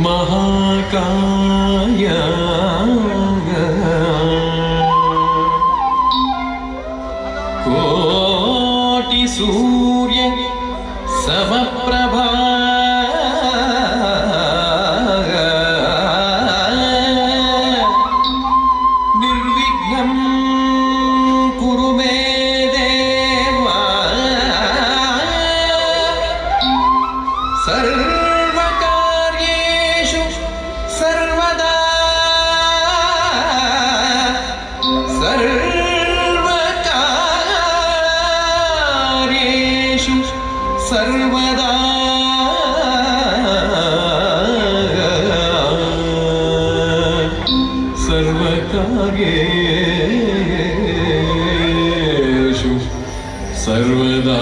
महाकाय कोटि सूर्य समप्रभा निर्विघ्नं कुरु मे देव सर्वकार्येषु सर्वदा सर्वकार्येषु सर्वदा सर्वकार्येषु सर्वदा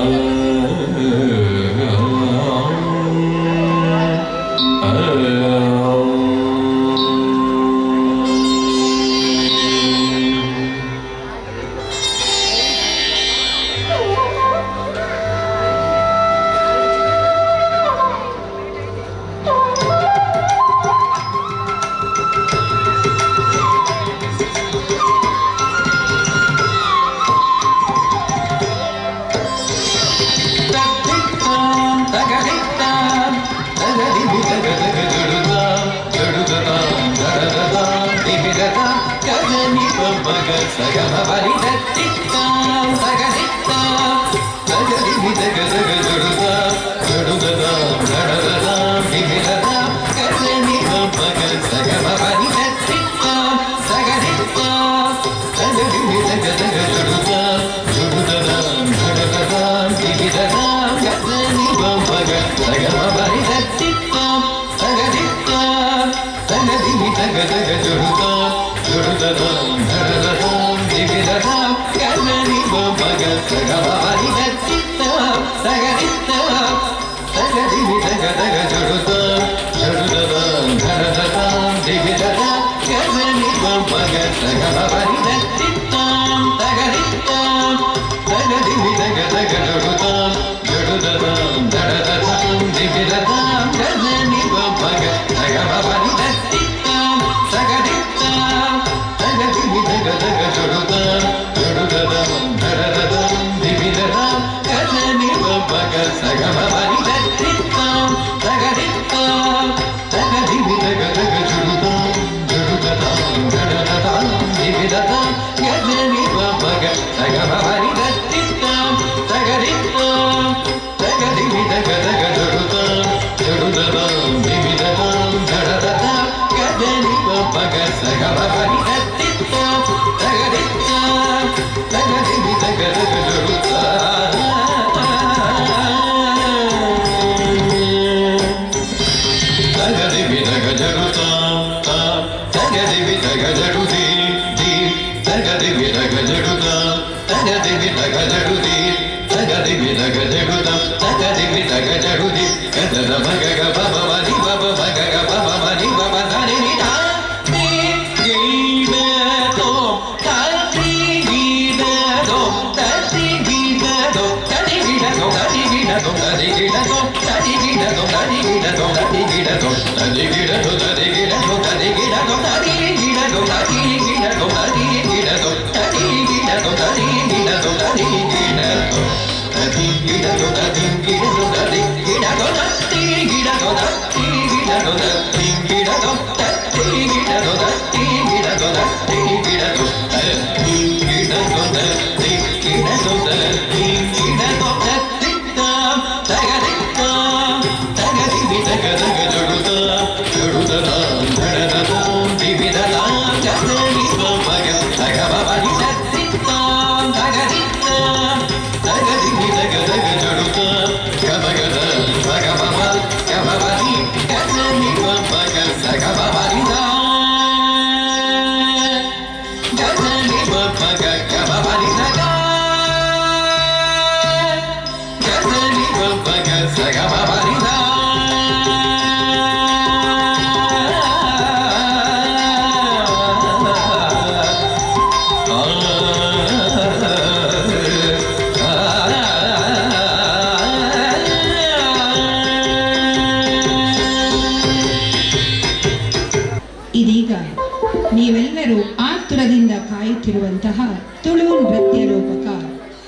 ನೀವೆಲ್ಲರೂ ಆತುರದಿಂದ ಕಾಯುತ್ತಿರುವಂತಹ ತುಳು ನೃತ್ಯ ರೂಪಕ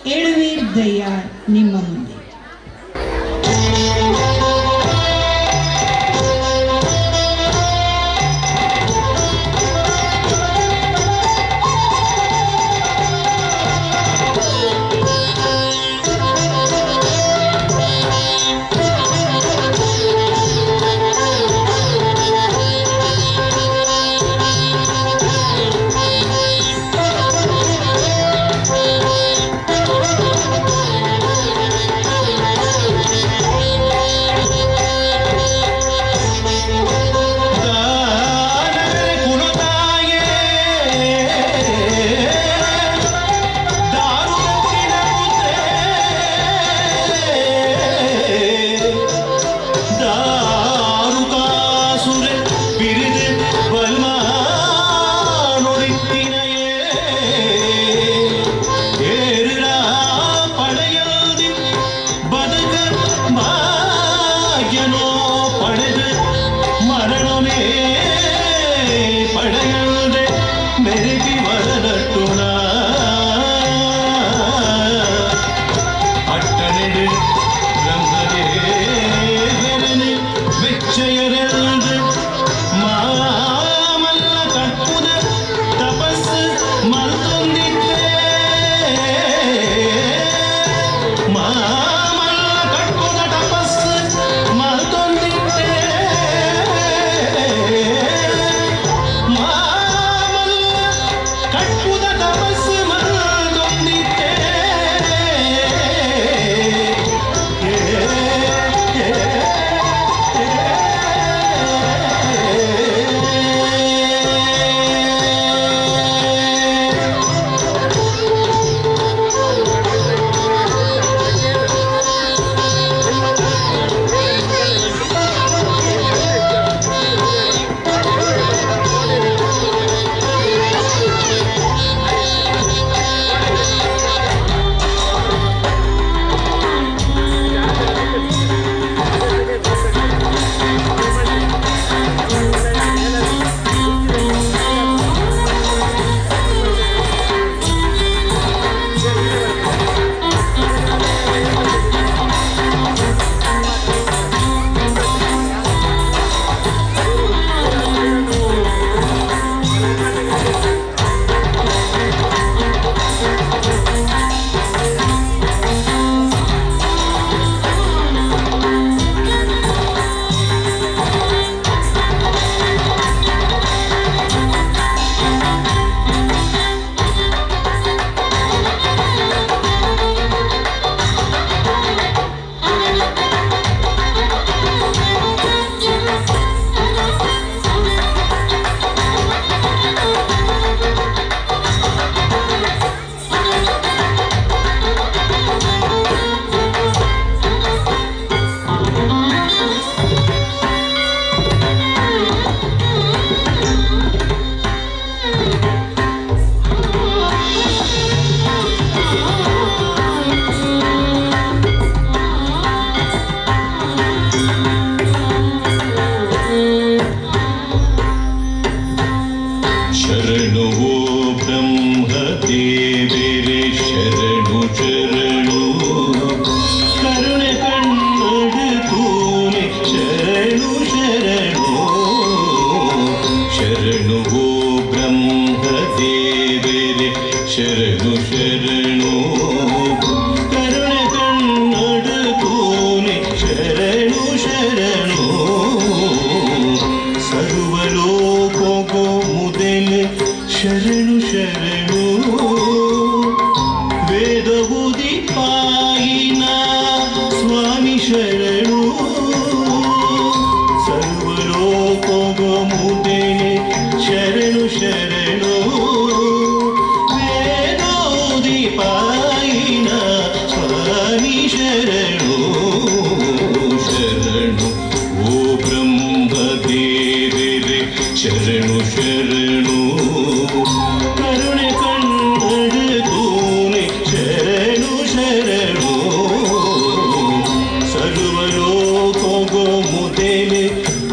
ಏಳುವೀರ್ ದಯ್ಯಾರ್ ನಿಮ್ಮ ಮುಂದೆ.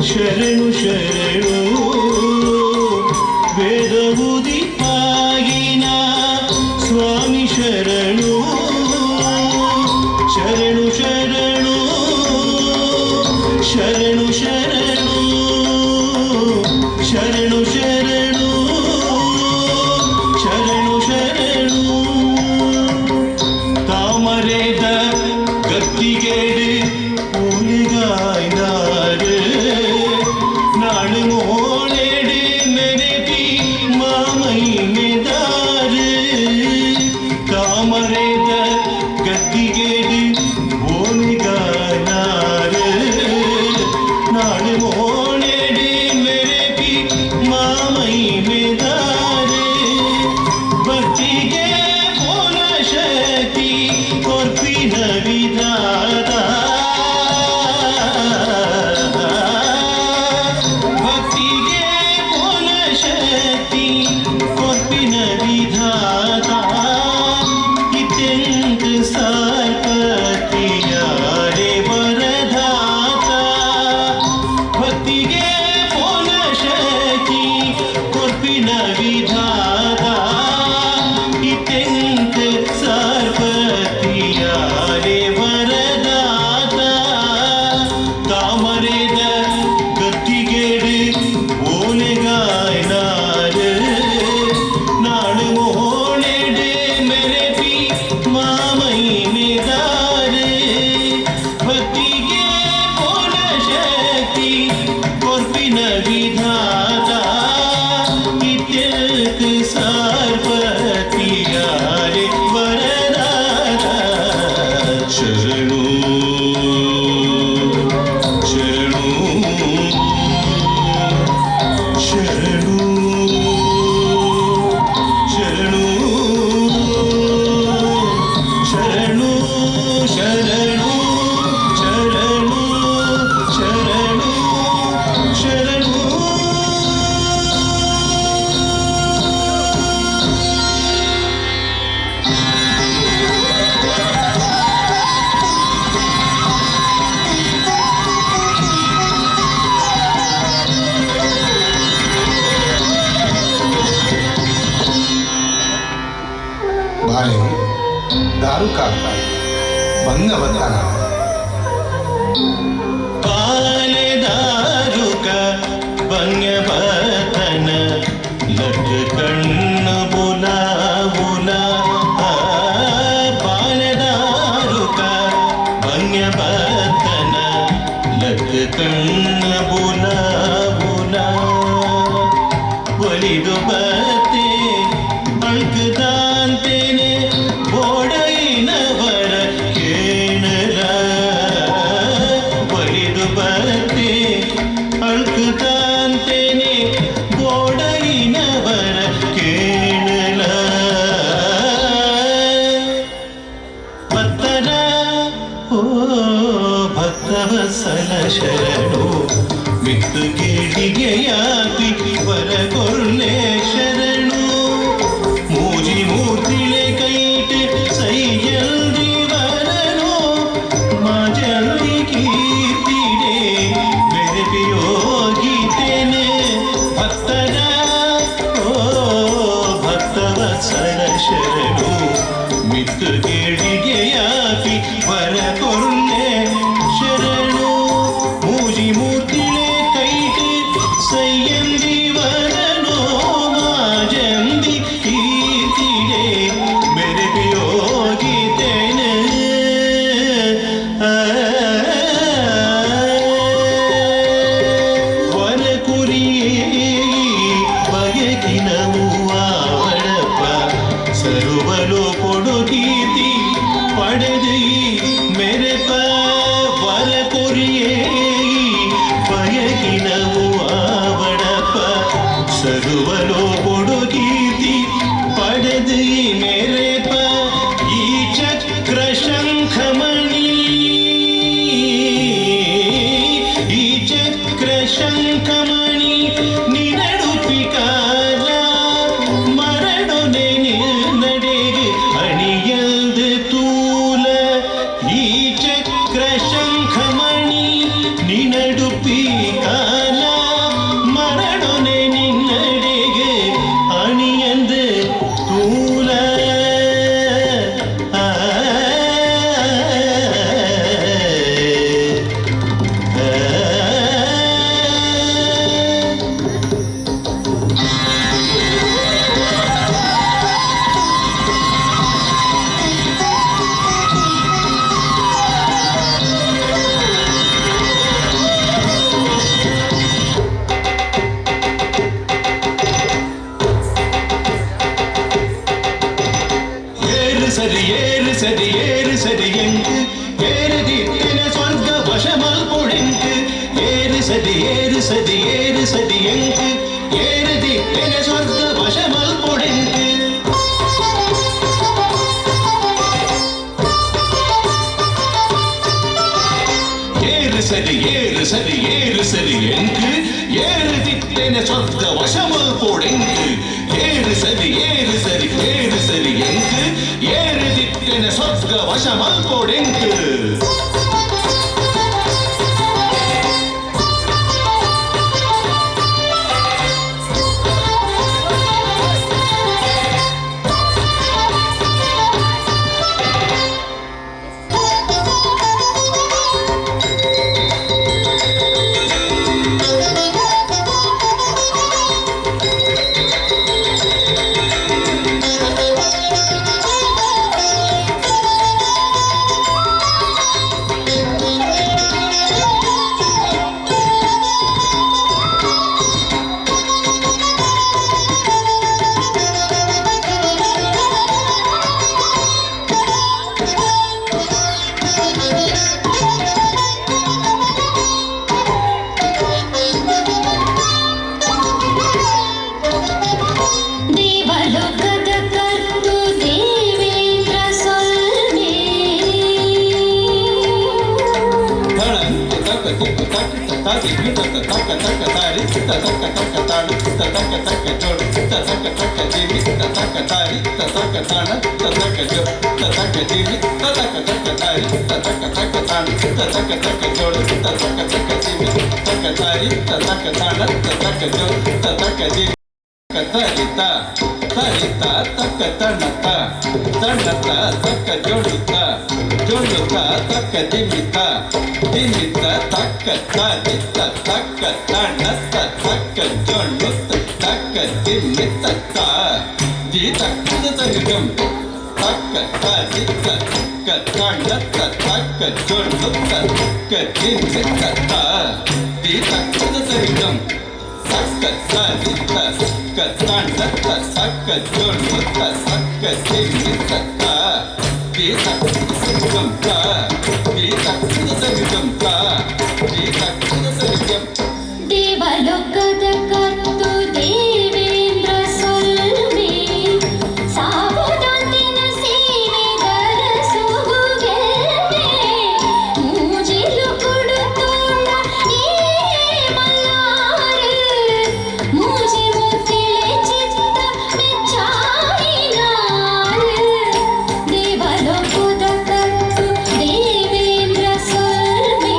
ಶರಣು ಶರಣು ವೇದ ಭಕ್ತಿಗೆ ಪೋಲ ಶಕ್ತಿ ಕೊರ್ಪಿನ ವಿಧಾತ ಇತ್ತೆಂತ ಸಾರ್ಪತಿಯಾರೆ ವರದಾತ ತಾಮರೆದ ಗತ್ತಿಗೆಡು ಓಲೆಗಾಯ್ನಾರು ನಾಡು ಮೋಳೆಡು ಮೆರೆಪಿ ಮಾಮೈ ಮೇದಾರು ಭಕ್ತಿಗೆ ಪೋಲ ಶಕ್ತಿ ಕೊರ್ಪಿನ ವಿಧಾತ ಇತ್ಯರ್ಥ ಸಾರ್ಪತಿಯಾರೆ ವರದಾತ ಶರಣು ಶರಣು ಶರಣು ಶರಣು ಶರಣು ಶರಣು ಶರಣು ಶರಣು ಶರಣು ಬಾಳೆ ದಾರುಕಾಲ ಭಂಗವತನ ಪಾಲೆದಾರುಕ ಭಂಗವತನ ಲಗ್ ಕಣ್ಣ ಬುಲಾ ಬುಲಾ ಪಾಲೆದಾರುಕ ಭಂಗವತನ ಲಗ್ ಕಣ್ಣ ಬುಲಾ ಬುಲಾ ಒಲಿದು ಬತ್ತೆ ಅಳ್ಕದಾಂತೇನೆ ಓಡೈನವರ ಕೇಣಲ ಒಲಿದು ಬತ್ತೆ ಅಳ್ಕದಾಂತೇನೆ ಓಡೈನವರ ಕೇಣಲ ಭಕ್ತರ ಓ ಭಕ್ತವತ್ಸಲ ಶರಣು ಮಿತ್ತು ಕೇಳಿಗೆಯಾತಿ ವರಗೊಳ್ಳೆ ಶರಣು ಮೂಜಿ ಮೂರ್ತಿಲೆ ಕೈಟ್ ಸೈಯಲ್ದಿ ವರನು ಮಾಜಲ್ದಿ ಕೀರ್ತಿಡೆ ಬೆರೆಪಿಯೋಗಿತೇನೆ ಭಕ್ತರ ಓ ಭಕ್ತವತ್ಸಲ ಶರಣು ಮಿತ್ತು ಕೇಳಿಗೆಯಾತಿ ವರಗೊಳ್ಳೆ ಶರಣು ಮೂಜಿ ಮೂರ್ತಿಲೆ ಕೈಟ್ ಸೈಯಲ್ದಿ ವರನು ಮಾಜಂದಿ ಕೀರ್ತಿಡೆ ಬೆರೆಪಿಯೋಗಿತೇನೆ ವರ ಕುರಿಯೇ ಬಗೆಗಿನವು ಆವಡಪ್ಪ ಸರುವಲು ಕೊಡು ಕೀರ್ತಿ ಪಡೆದು ಮೆರೆಪ ವರ ಕುರಿಯೇ ಬಯಗಿನವು ಆವಡಪ್ಪ ಸರುವಲು ಕೊಡು ಕೀರ್ತಿ ಪಡೆದು ಮೆರೆಪ ಈ ಚಕ್ರ ಶಂಖಮಣಿ ಈ ಚಕ್ರ ಶಂಖಮಣಿ ನಿನಡುಪಿ ಕಾಲ ಮರಡೊನೆ ನಡೆಗೆ ಅಣಿಯಲ್ದ ತೂಲ ಈ ಚಕ್ರ ಶಂಖಮಣಿ ನಿನಡುಪಿ ಕಾಲ ಮರಡೊನೆ ನಿನ್ನಡೆಗೆ ಅಣಿಯಂದ ತೂಲ ಸರಿ ಏರು ಸರಿ ಏರು ಸರಿ ಎಂಕು ಏರುದಿತ್ತಿನ ಸ್ವರ್ಗ ವಶಮಲ್ ಕೊಡೆಂಕು ಏರು ಸರಿ ಏರು ಸರಿ ಏರು ಸರಿ ಎಂಕು ಏರುದಿತ್ತಿನ ಸ್ವರ್ಗ ವಶಮಲ್ ಕೊಡೆಂಕು ಏರು ಸರಿ ಏರು ಸರಿ ಏರು ಸರಿ ಎಂಕು ಏರುದಿತ್ತಿನ ಸ್ವರ್ಗ ವಶಮಲ್ ಕೊಡೆಂಕು ಏರು ಸರಿ ಏರು ಸರಿ ಏರು ಸರಿ ಎಂಕು ಏರುದಿತ್ತಿನ ಸ್ವರ್ಗ ವಶಮಲ್ ಕೊಡೆಂಕು ತಕ ತಾರಿ ತಕ ತಕ ತಾಳು ತಕ ತಕ ಜೋಡು ತಕ ತಕ ಜೀವಿ ತಕ ತಾರಿ ತಕ ತಾಣ ತಕ ಜೋ ತಕ ಜೀವಿ ತಕ ತಕ ತಾರಿ ತಕ ತಕ ತಾಳು ತಕ ತಕ ಜೋಡು ತಕ ತಕ ಜೀವಿ ತಕ ತಾರಿ ತಕ ತಾಣ ತಕ ಜೋ ತಕ ಜೀವಿ ತರಿತ ತರಿತ ತಕ್ಕ ತಣ್ಣತ ತಣ್ಣತ ತಕ್ಕ ಜೋಡುತ್ತ ಜೋಡುತ್ತ ತಕ್ಕ ದಿಮಿತ ದಿಮಿತ ತಕ್ಕ ತರಿತ ತಕ್ಕ ತಣ್ಣತ ತಕ್ಕ ಜೋಡುತ್ತ ತಕ್ಕ ದಿಮಿತ ದಿ ತಕ್ಕದ ತಗಂ ತಕ್ಕ ತರಿತ ತಕ್ಕ ತಣ್ಣತ ತಕ್ಕ ಜೋಡುತ್ತ ತಕ್ಕ ದಿಮಿತ ದಿ ತಕ್ಕದ ತಗಂ ತಕ್ಕ ತರಿತ ತಕ್ಕ ತಣ್ಣತ ತಕ್ಕ ಜೋಡುತ್ತ ತಕ್ಕ ದಿಮಿತ ದಿ ತಕ್ಕದ ತಗಂ ದಿ ತಕ್ಕದ ತಗಂ ದಿ ತಕ್ಕದ ತಗಂ ದೇವಲೋಕದ ಕತ್ತು ದೇವೇಂದ್ರ ಸೊಲ್ಮೆ ಸಾವುದಂತಿನ ಸೇವೆಗರ ಸುಗುಗೆಲ್ಮೆ ಮೂಜಿಲು ಕೊಡುತ್ತೋಳ ಏ ಮಲ್ಲಾರು ಮೂಜಿ ಮುತ್ತಿಳೆ ಚಿತ್ತ ಮೆಚ್ಚಾಯಿನಾರು ದೇವಲೋಕದ ಕತ್ತು ದೇವೇಂದ್ರ ಸೊಲ್ಮೆ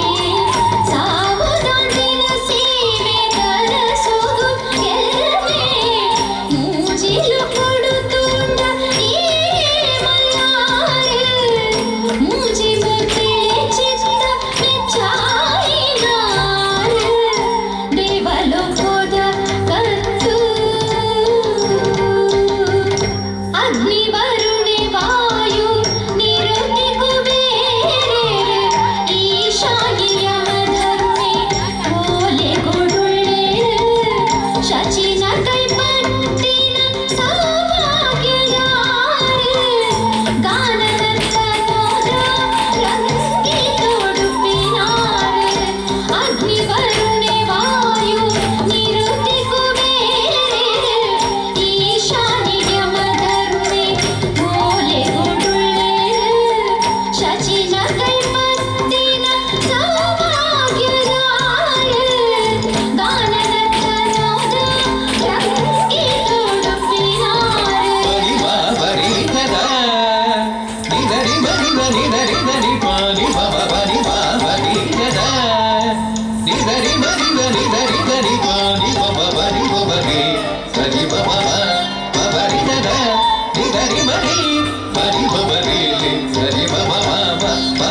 ಸಾವುದಂತಿನ ಸೇವೆಗರ ಸುಗುಗೆಲ್ಮೆ ಮೂಜಿಲು ಕೊಡುತ್ತೋಳ ಏ ಮಲ್ಲಾರು ಮೂಜಿ ಮುತ್ತಿಳೆ ಚಿತ್ತ ಮೆಚ್ಚಾಯಿನಾರು ದೇವಲೋಕದ ಕತ್ತು ಅಗ್ನಿ ವರುಣೆ ವಾಯು ನಿರುತಿ ಕುಬೇರೆ ಈಶಾನ್ಯ ಯಮಧರ್ಮೆ ಓಲೆ ಕೊಡುಳ್ಳೆ ಶಚಿನ ಕೈಪಟ್ಟಿನ ಸೌಭಾಗ್ಯದಾರೆ ಗಾನನರ್ತನೋದ ರಂಗಿ ತೊಡುಪಿನಾರೆ ಅಗ್ನಿ ವರುಣೆ ವಾಯು ನಿರುತಿ ಕುಬೇರೆ ಈಶಾನ್ಯ ಯಮಧರ್ಮೆ ಓಲೆ ಕೊಡುಳ್ಳೆ ಶಚಿನ ಕೈಪತ್ತಿನ ಸೌಭಾಗ್ಯದಾರೆ ಗಾನನರ್ತನೋದ ರಂಗಿ ತೊಡುಪಿನಾರೆ ಬರಿಬರಿಧರ ನಿಧರಿ ಬರಿ ಬರಿ ಧರಿ ಧರಿ ಪಾನಿ ಬಬ ಬರಿ ಬರಿಧರ ನಿಧರಿ ಬರಿ ಬರಿ ಧರಿ ಧರಿ ಪಾನಿ ಬಬ ಬರಿ ಬರಿ ಸರಿ ಬಬ ಬರಿಧರ ನಿಧರಿ ಬರಿ ಬರಿ ಬರಿ ಸರಿ ಬಬ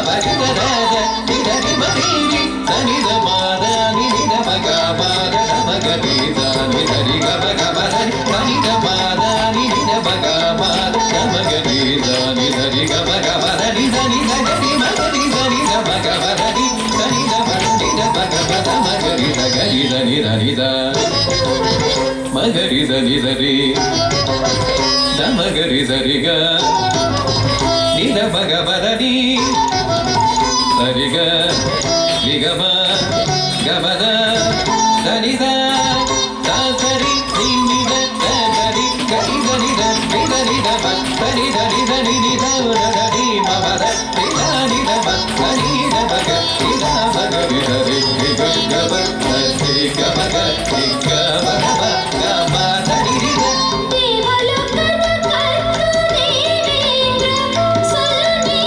ಬರಿಧರ ನಿಧರಿ ಬರಿ ಸನಿ ದ ಮಾದ ನಿಧ ಮಗ ಮಾದ ಮಗ ನೀದ ನಿಧರಿ ಗಮ ಗಮ ಸನಿ ದ ಮಾದ ನಿಧ ಮಗ ಮಾದ ಮಗ ನೀದ ನಿಧರಿ ಗಮ ಗಮ ನಿ ಧನಿ ಧನಿ ಮಗ ನಿ ಧನಿ ದ ಮಗ ಮಧನಿ ಸನಿ ದ ಮನಿ ದ ಮಗ ಮದ ಮಗ ನಿ ದ ಗರಿ ಧನಿ ಧನಿ ದ ಮಗರಿ ಧನಿ ಧರಿ ದ ಮಗರಿ ಧರಿ ಗ ನಿಧ ಮಗ ಮದನಿ ಸರಿ ಗ ನಿಗಮ ಗಮನ ಧನಿದ ಸರಿ ನಿನ್ನಿದ ಧರಿ ಗರಿ ಧನಿದ ನಿಧನಿದ ಧನಿ ಧನಿ ಧನಿ ನಿಧ ಧನಿ ಮಮದ ನಿಧನಿದ ಧನಿದ ಮಗ ನಿಧ ಮಗ ವಿಧರಿ ಗಮ ಧರಿ ಗಮಗ ಗಮ ಗಮ ಧನಿ ನಿಧ ದೇವಲೋಕದ ಕತ್ತು ದೇವೇಂದ್ರ ಸೊಲ್ಮೆ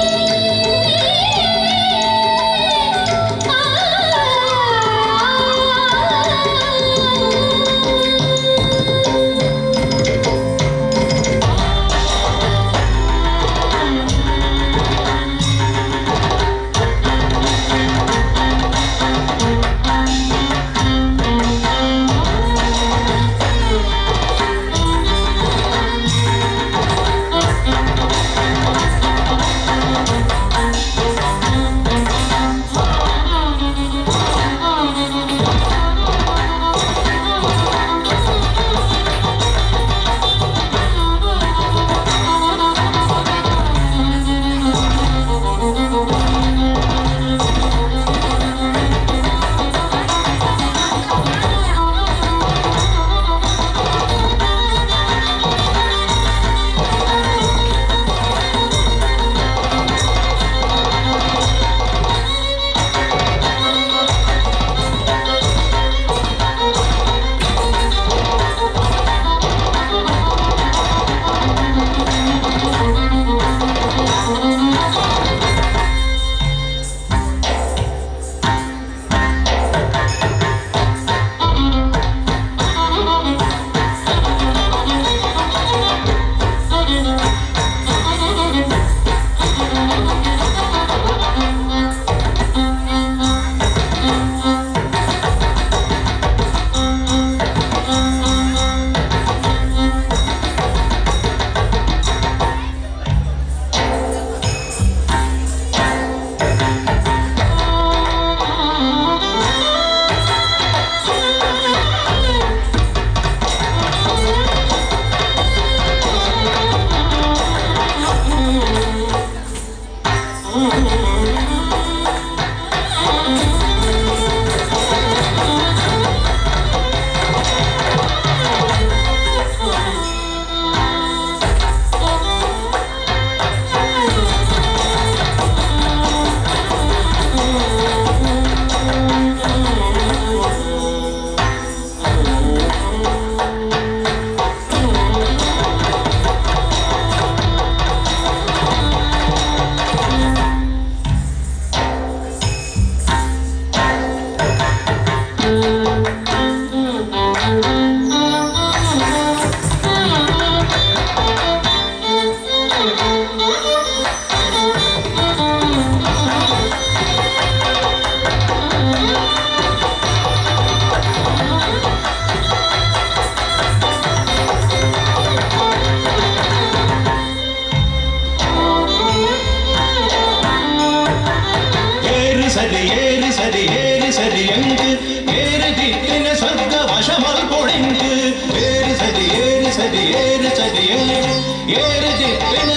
ஏறுதிப்பின்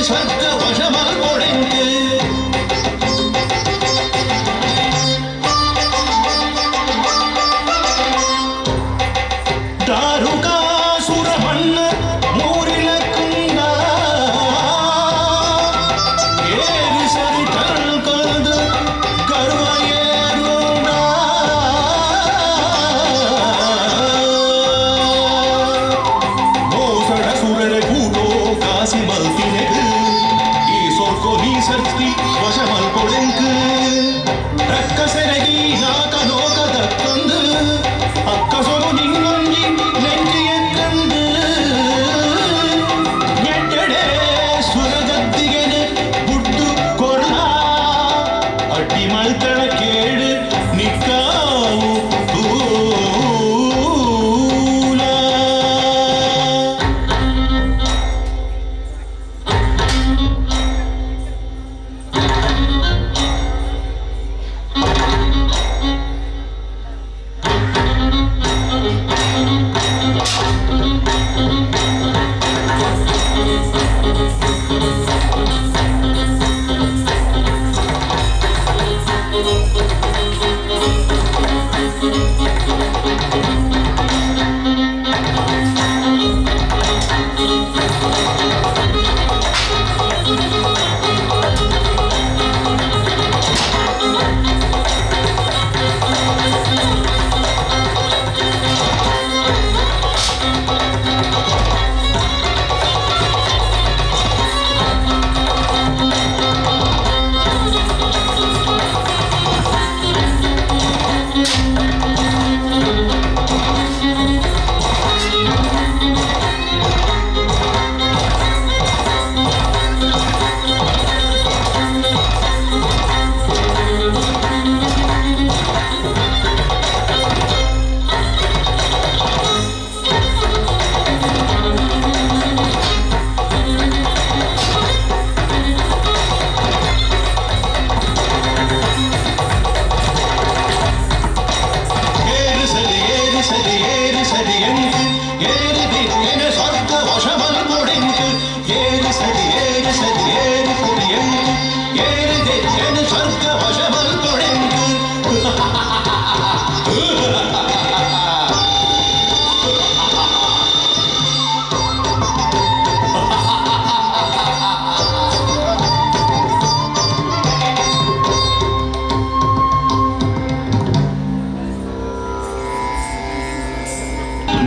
சொர்க்க வசமால் பொழிந்து தாருகாசுர மன்னர் மூரிலக்குண்ட ஏறு சரி தரல் கலந்து கருவாயேறுண்ட மோசட சுரர கூட்டோ காசி மல்தினெகு ಈ ಸೋರ್ಕೋ ನೀ ಸರ್ತಿ ವಶಮಲ್ ಕೊಡೆಂಕು ರಕ್ಕಸೆರಗಿ ನಾಕ ಲೋಕದಕ್ಕೊಂದು ಅಕ್ಕಸೊಲು ನಿನ್ನೊಂಜಿ ನೆಂಜಿಯಕ್ಕಂದು ಎಟ್ಟಡೆ ಸುರಗದ್ದಿಗೆನೆ ಗುಡ್ಡು ಕೊರ್ಲ ಅಡ್ಡಿ ಮಲ್ತಳ ಕೇಳು ನಿಕ್ಕಾವು ತೂಲ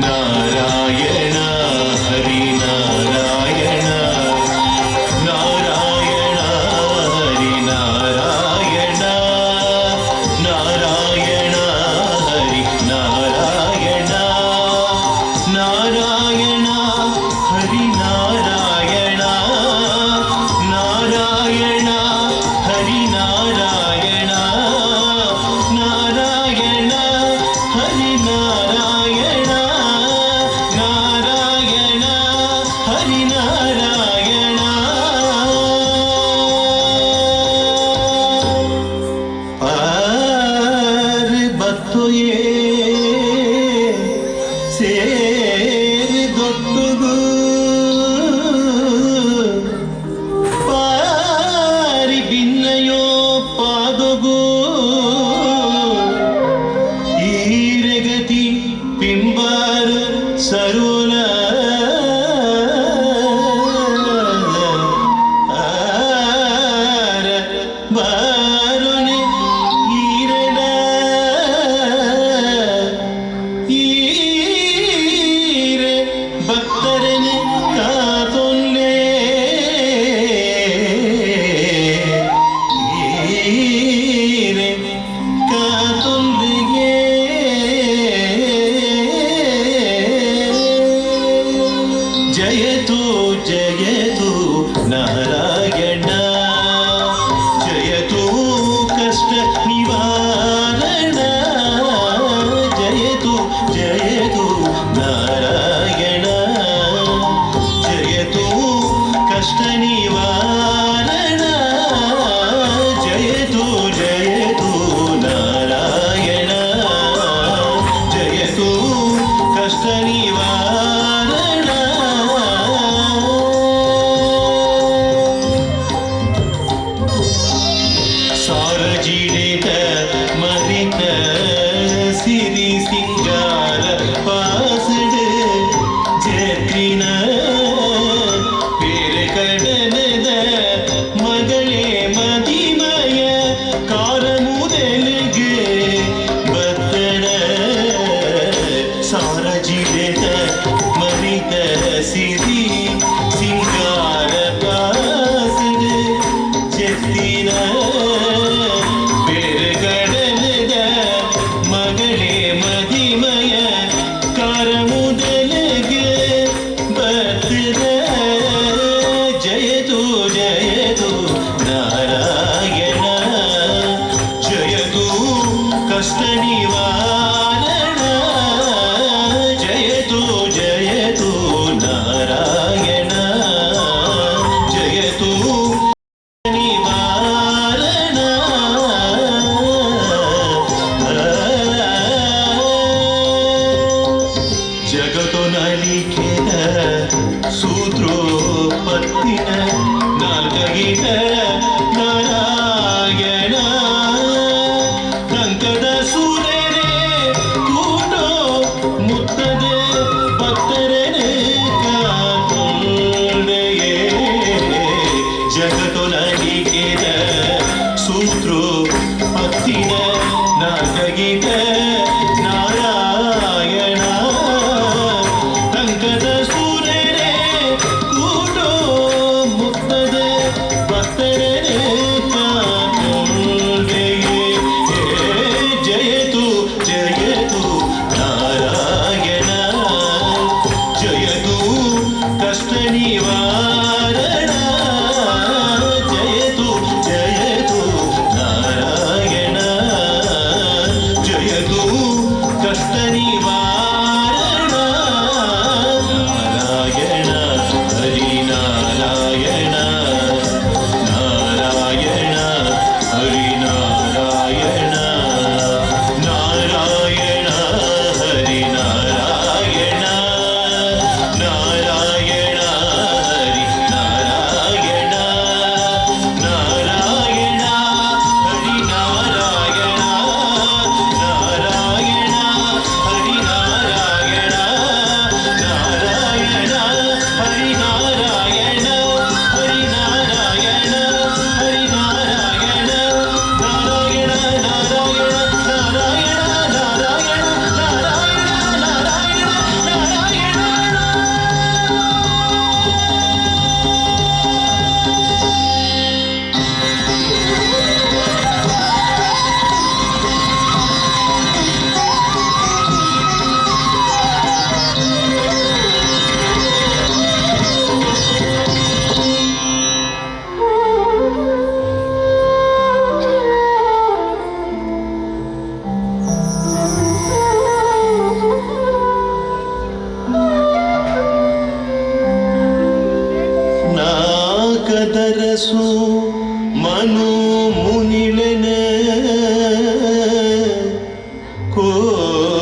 ನಾರಾಯಣ ಹರಿ ನಾರಾಯಣ ನಾರಾಯಣ ಹರಿ ನಾರಾಯಣ ನಾರಾಯಣ ಹರಿ ನಾರಾಯಣ ನಾರಾಯಣ ಹರಿ ನಾರಾಯಣ ನಾರಾಯಣ ಹರಿ ನಾರಾಯಣ ನಾರಾಯಣ ಹರಿ ನಾರಾಯಣ ನಾರಾಯಣ ಹರಿ ನಾರಾಯಣ ಪಾರ ಬತ್ತೊಯೇ ಸೇರಿ ದೊಡ್ಡುಗು ಪಾರಿ ಭಿನ್ನಯೋ ಪಾದೊಗು ಈರೆಗತಿ ಪಿಂಬಾರು ಸರೋಲ ಬಾರುನೆ ಈರಡ ಈರೆ ಭಕ್ತರನೆ ಕಾತೊಲ್ಲೆ ಈರೆ ಕಾತೊಲ್ಲೆಗೆ ಜಯತು ಜಯತು ನಾರಾಯಣ ಜಯತು ಕಷ್ಟ ನಿವಾರಣ ಜಯತು ಜಯತು ನಾರಾಯಣ ಜಯತು ಕಷ್ಟ ನಿವಾರಣ ಜಯತು ಜಯತು ನಾರಾಯಣ ಜಯತು ಕಷ್ಟ ನಿವಾರಣ ಜಿಲೆತ ಮರಿತ ಸಿರಿ ಸಿಂಗಾರ ಪಾಸದ ಚೆತ್ತಿನ ಬೆರಗಡಲದ ಮಗಳೇ ಮದಿಮಯ ಕಾರಮುದಲಗೆ ಬರ್ತದ ಜಯತು ಜಯತು ನಾರಾಯಣ ಜಯತು ಕಷ್ಟ ನಿವಾರಣ ಜಯತು ಜಯತು ನಾರಾಯಣ ಜಯತು ನಿವಾರಣ ಜಗತ್ತು ನಲಿಕೆದ ಸೂತ್ರೋಪತ್ತಿನ ನಾಲ್ಕಗಿದ ನಾರಾಯಣ ಕಂಕದ ಸೂರ್ಯರೇ ಕೂಟೋ ಮುತ್ತದೆ ಭಕ್ತರೇ ಕಾಕೊಂಡೆಯೇ ಜಗತ್ತು ನಲಿಕೆದ ಸೂತ್ರೋ ಪತ್ತಿನ ನಾಲ್ಕಗಿದ ನಾರಾಯಣ ಕಂಕದ ಸೂರ್ಯರೇ ಕೂಟೋ ಮುತ್ತದೆ ಭಕ್ತರೇ ಕಾಕೊಂಡೆಯೇ ಜಯತು ಜಯತು ನಾರಾಯಣ ಜಯತು ಕಷ್ಟ ನಿವಾರಣ ಜಯತು ಜಯತು ನಾರಾಯಣ ಜಯತು ಕಷ್ಟ ನಿವಾರಣ ನಾರಾಯಣ ಹರಿನಾರಾಯಣ ನಾರಾಯಣ ಹರಿನಾರಾಯಣ ನಾರಾಯಣ ಹರಿನಾರಾಯಣ ನಾರಾಯಣ ಹರಿನಾರಾಯಣ ನಾರಾಯಣ ಹರಿನಾರಾಯಣ ನಾರಾಯಣ ಹರಿನಾರಾಯಣ ನಾರಾಯಣ ಹರಿನಾರಾಯಣ ಹರಿನಾರಾಯಣ ಹರಿನಾರಾಯಣ ನಾರಾಯಣ ನಾರಾಯಣ ನಾರಾಯಣ ನಾರಾಯಣ ನಾರಾಯಣ ನಾರಾಯಣ ನಾಕದರಸು ಮನು ಮುನಿಲೆನ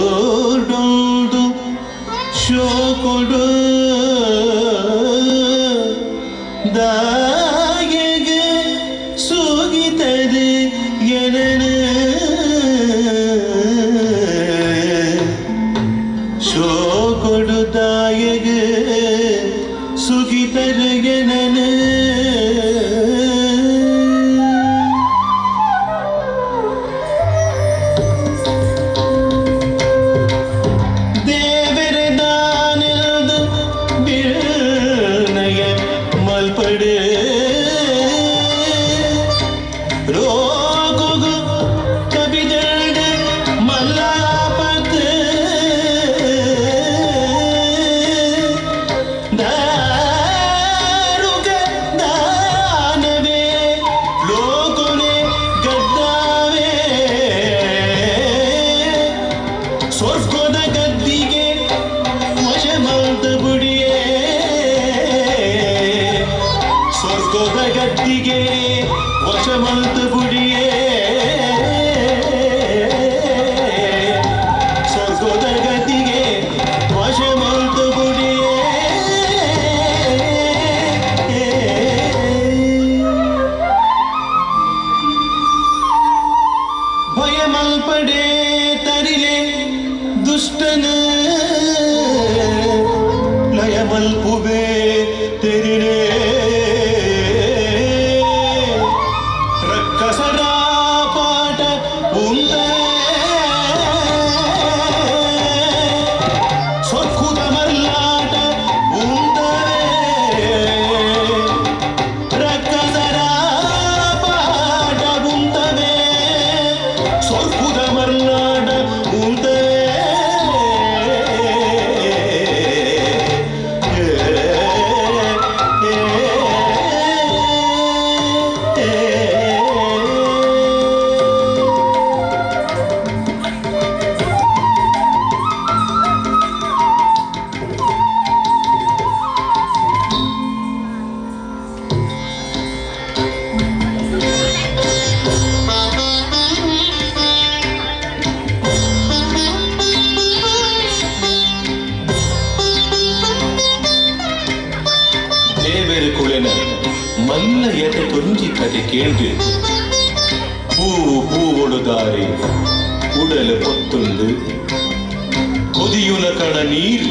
ಕೋಡೊಂದು ಶೋಕೊಡು ದಾಯಗೆ ಸೋಗಿತದೆ ಎನನ ಶೋಕೊಡು ದಾಯಗೆ ಸುಗಿತರಗೆನನ ದೇವರ ದಾನದ ಬಿರ್ನಯ ಮಲ್ಪಡೆ ರೋಗುಗು ಕಬಿದಡ ಮಲ್ಲಾಪತ ಪಲ್ಲ ಎದೆ ತೊಂಜಿ ಕತೆ ಕೇಳ್ದು பூவொழுதாரே உடல பொத்துண்டு கொதியுன கண நீர்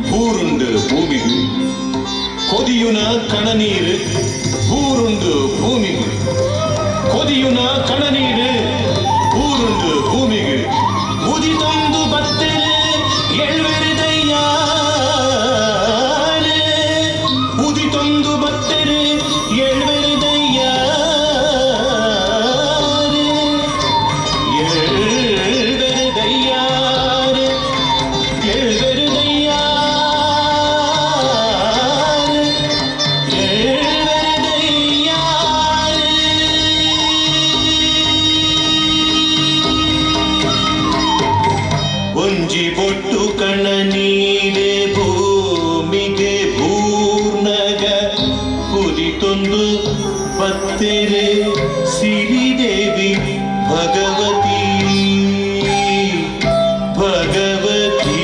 பூருண்டு பூமிகு கொதியுன கண நீர் பூருண்டு பூமிகு கொதியுன கண நீர் பூருண்டு பூமிகு உதி ತಂದು ಬತ್ತರೆ ಎಳ್ವೆರಿದಯ್ಯಾರೆ ಉದಿ ತಂದು ಬತ್ತರೆ ಒಂಜಿ ಬೊಟ್ಟು ಕಣ ನೀಡೆ ಭೂಮಿಗೆ ಪೂರ್ಣಗ ಉದಿತೊಂದು ಬತ್ತೆರೆ ಸಿರಿದೇವಿ ಭಗವತಿ ಭಗವತಿ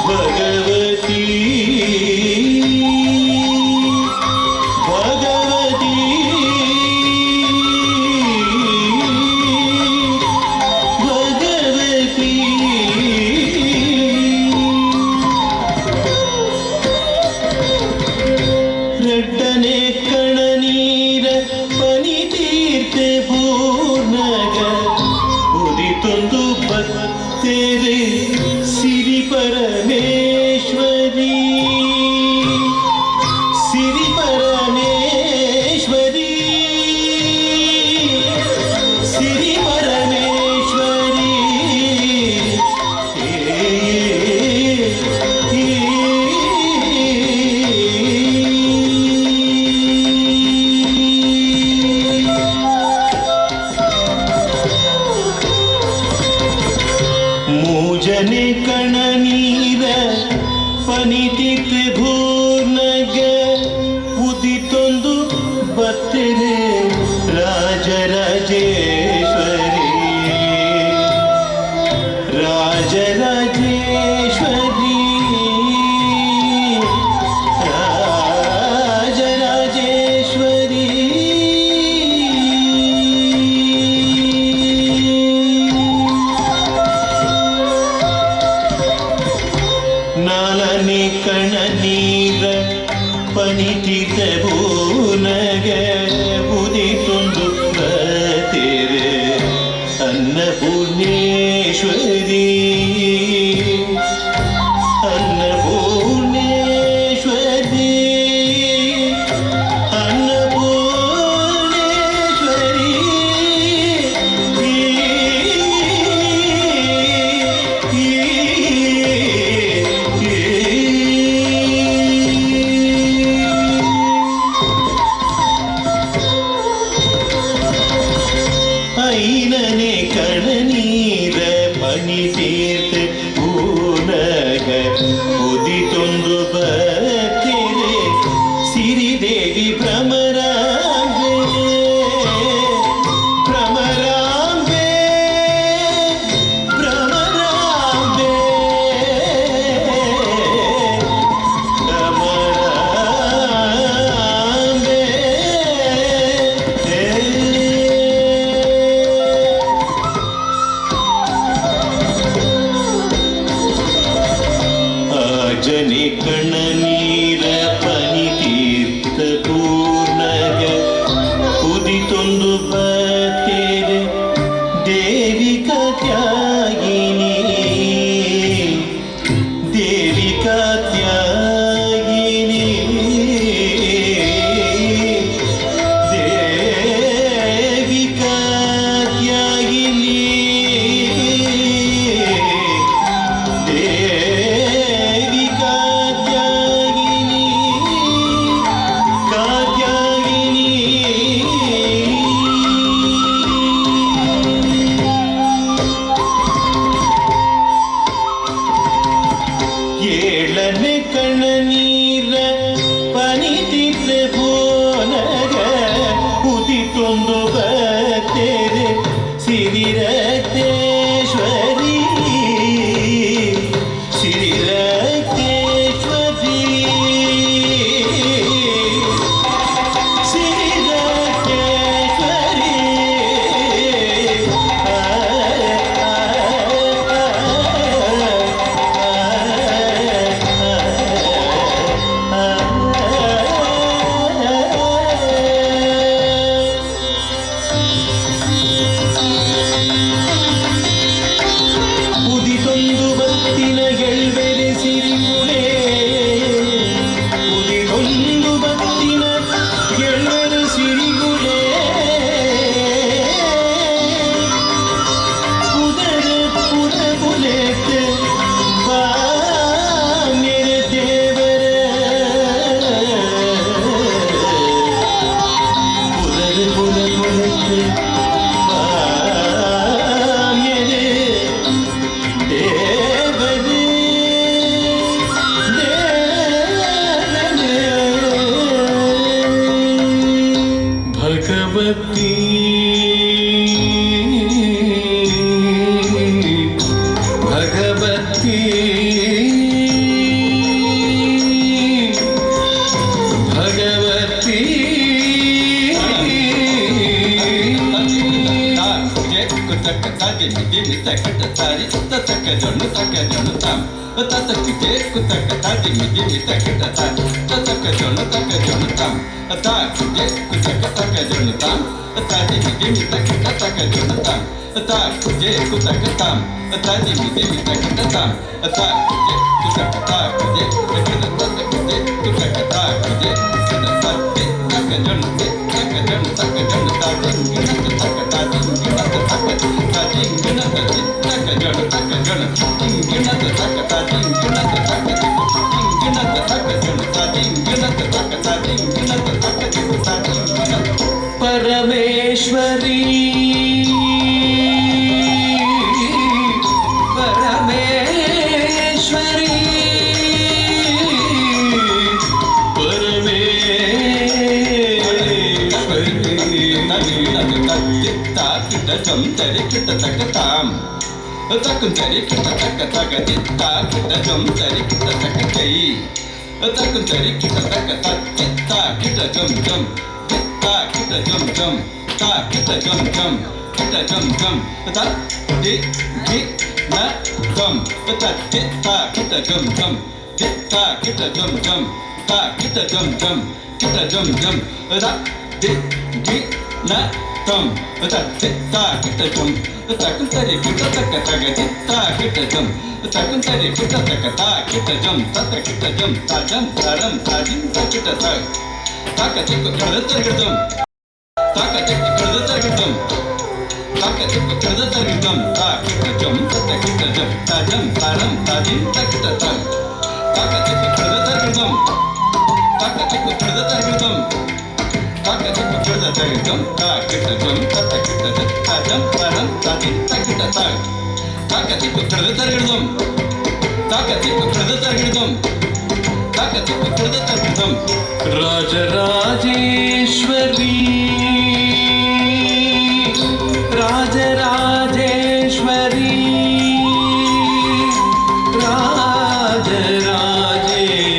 ಭಗವತಿ ಭಗವತಿ ரெட்டನೆ ಕಣ ನೀರ ಪನಿ ತೀರ್ತೆ ಪೂರ್ಣಗ ಉದಿತೊಂದು ಬತ್ತೇರೆ ಸಿರಿ ಪರಮೇಶ್ವರಿ ಸಿರಿ ಪರಮೇಶ್ವರಿ ಸಿರಿ ಪರಮೇಶ್ವರಿ ಮೂಜನೆ ಕಣ ನೀರ ಪನಿತಿತ್ ಭೂರ್ಣಗ ಉದಿತೊಂದು ಬತ್ತೆರೆ ರಾಜರಾಜೇಶ್ವರಿ ರಾಜರಾಜೇಶ್ವರಿ ರಾಜರಾಜೇಶ್ವರಿ ನಾಲನೆ ಕಣ ನೀರ ಪನಿತಿತ ಭೂನಗ ಉದಿತೊಂದು ಬತ್ತೆರೆ ಅನ್ನಪೂರ್ಣೇಶ್ವರಿ ಅನ್ನಪೂರ್ಣೇಶ್ವರಿ ಅನ್ನಪೂರ್ಣೇಶ್ವರಿ ಐನನೆ ಕಣ ನೀರ ಪನಿ ತೀರ್ಥ ಪೂನಗ ಉದಿತೊಂದು ಬತ್ತೆರೆ ಸಿರಿದೇವಿ ಭ್ರಮರಾಂಬೆ ಭ್ರಮರಾಂಬೆ ಭ್ರಮರಾಂಬೆ ಭ್ರಮರಾಂಬೆ ಜನಿ ಕಣ ನೀರ ಪನಿ ತೀರ್ಥ ಪೂರ್ಣಗ ಉದಿತೊಂದು ಬತ್ತೆರೆ ದೇವಿಕಾ ತ್ಯಾಗಿನಿ ದೇವಿಕಾ ತ್ಯಾಗಿನಿ ದೇವಿಕಾ ತ್ಯಾಗಿನಿ ದೇವಿಕಾ ಭಗವತಿ ಭಗವತಿ ಪರಮೇಶ್ವರಿ ಪರಮೇಶ್ವರಿ ರಾಜರಾಜೇಶ್ವರಿ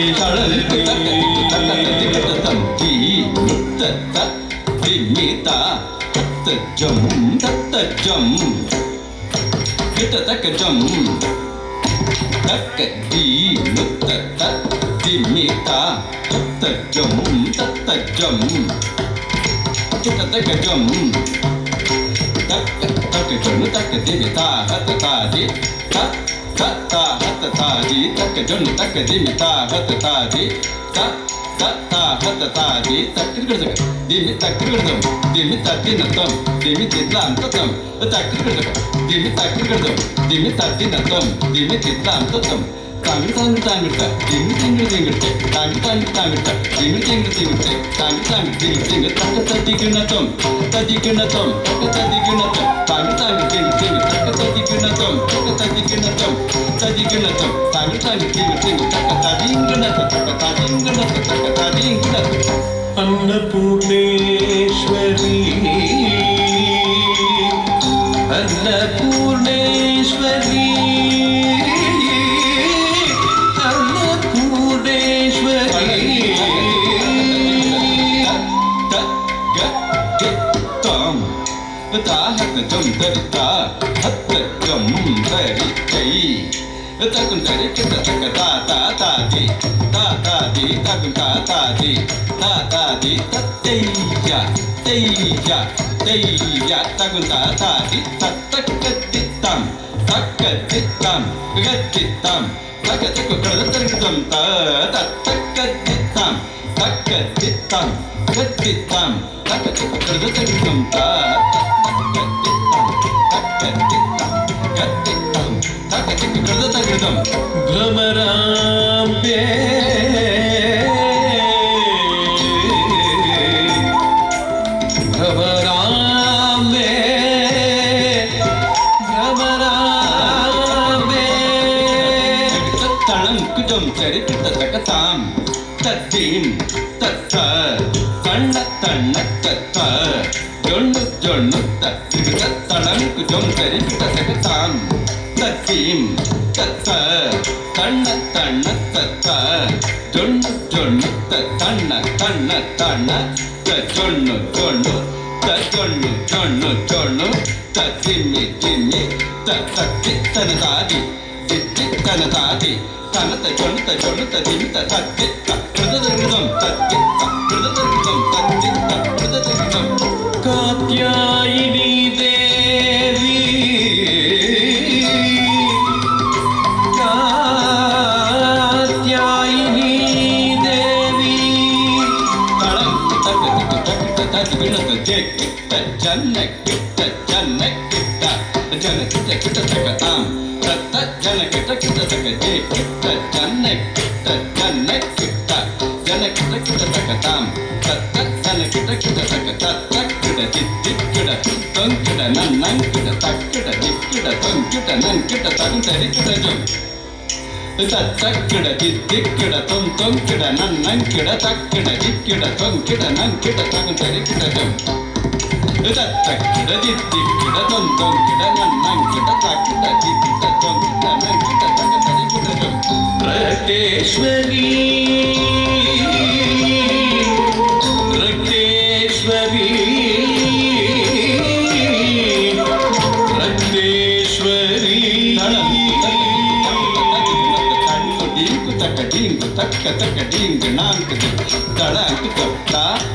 ರಾಜರಾಜೇಶ್ವರಿ ಅನ್ನಪೂರ್ಣೇಶ್ವರಿ ಅನ್ನಪೂರ್ಣೇಶ್ವರಿ ಭ್ರಮರಾಂಬೆ ಭ್ರಮರಾಂಬೆ ಭ್ರಮರಾಂಬೆ ತಳಂಕುಜಂ ಚರಿತತಕತಾಂ ತದ್ದೀಂ ತತ್ತ ತಣ್ಣ ತಣ್ಣ ತತ್ತ ಜೊಣ್ಣು ಜೊಣ್ಣು ತತ್ತಿಗ ತಳಂಕುಜಂ ಚರಿತತಕತಾಂ ತತ್ತೀಂ ತತ್ತ ತಣ್ಣ ತಣ್ಣ ತತ್ತ ಜೊಣ್ಣು ಜೊಣ್ಣು ತಣ್ಣ ತಣ್ಣ ತಣ್ಣ ಜೊಣ್ಣು ಜೊಣ್ಣು ಜೊಣ್ಣು ಜೊಣ್ಣು ಜೊಣ್ಣು ತಿಮ್ಮಿ ತಿಮ್ಮಿ ತತ್ತಿ ತನದಾದಿ ತಿತ್ತಿ ತನದಾದಿ ತನತ ಜೊಣ್ಣುತ ಜೊಣ್ಣುತ ತಿಮಿತ ತತ್ತಿ ತೃದದೃಗಂ ತತ್ತಿ ತೃದದೃಗಂ ತತ್ತಿ ತೃದದೃಗಂ ಕಾತ್ಯಾಯಿನಿ ದೇವಿ ಕಾತ್ಯಾಯಿನಿ ದೇವಿ ಜನ್ನ ಕಿಟ್ಟ ಜನ್ನ ಕಿಟ್ಟ ಜನ ಕಿಟ್ಟ ಕಿಟ್ಟ ಸಕತಾಂ ತತ್ತ ಜನ ಕಿಟ್ಟ ಕಿಟ್ಟ ಸಕ ಜೆ ಕಿಟ್ಟ ಜನ್ನ ಕಿಟ್ಟ ಜನ್ನ ಕಿಟ್ಟ ಜನ ಕಿಟ್ಟ ಕಿಟ್ಟ ಸಕತಾಂ ತತ್ತ ಜನ ಕಿಟ್ಟ ಕಿಟ್ಟ ಸಕ ತತ್ತ ಕಿಡ ದಿಕ್ಕಿಡ ತೊಂಕಿಡ ನನ್ನಂಕಿಡ ತಕ್ಕಿಡ ದಿಕ್ಕಿಡ ತೊಂಕಿಡ ನನ್ಕಿಡ ತಗುಂತರಿ ಕಿಡ ಜಂ ತಕ್ಕಿಡ ದಿಕ್ಕಿಡ ತೊಂಕಿಡ ನನ್ನಂಕಿಡ ತಕ್ಕಿಡ ದಿಕ್ಕಿಡ ತೊಂಕಿಡ ನನ್ಕಿಡ ತಗುಂತರಿ ಕಿಡ ಜಂ ತಕ್ಕಿಡ ದಿಕ್ಕಿಡ ತೊಂಕಿಡ ನನ್ನಂಕಿಡ ತಕ್ಕಿಡ ದಿಕ್ಕಿಡ ತೊಂಕಿಡ ನನ್ಕಿಡ ತಗುಂತರಿ ಕಿಡ ಜಂ ರಕ್ತೇಶ್ವರಿ ರಕ್ತೇಶ್ವರಿ ರಕ್ತೇಶ್ವರಿ ಡಿಂಗು ತಕ್ಕ ತಕ್ಕ ಡಿಂಗು ನಾಂಕು ತಳಂಕು ತೊತ್ತ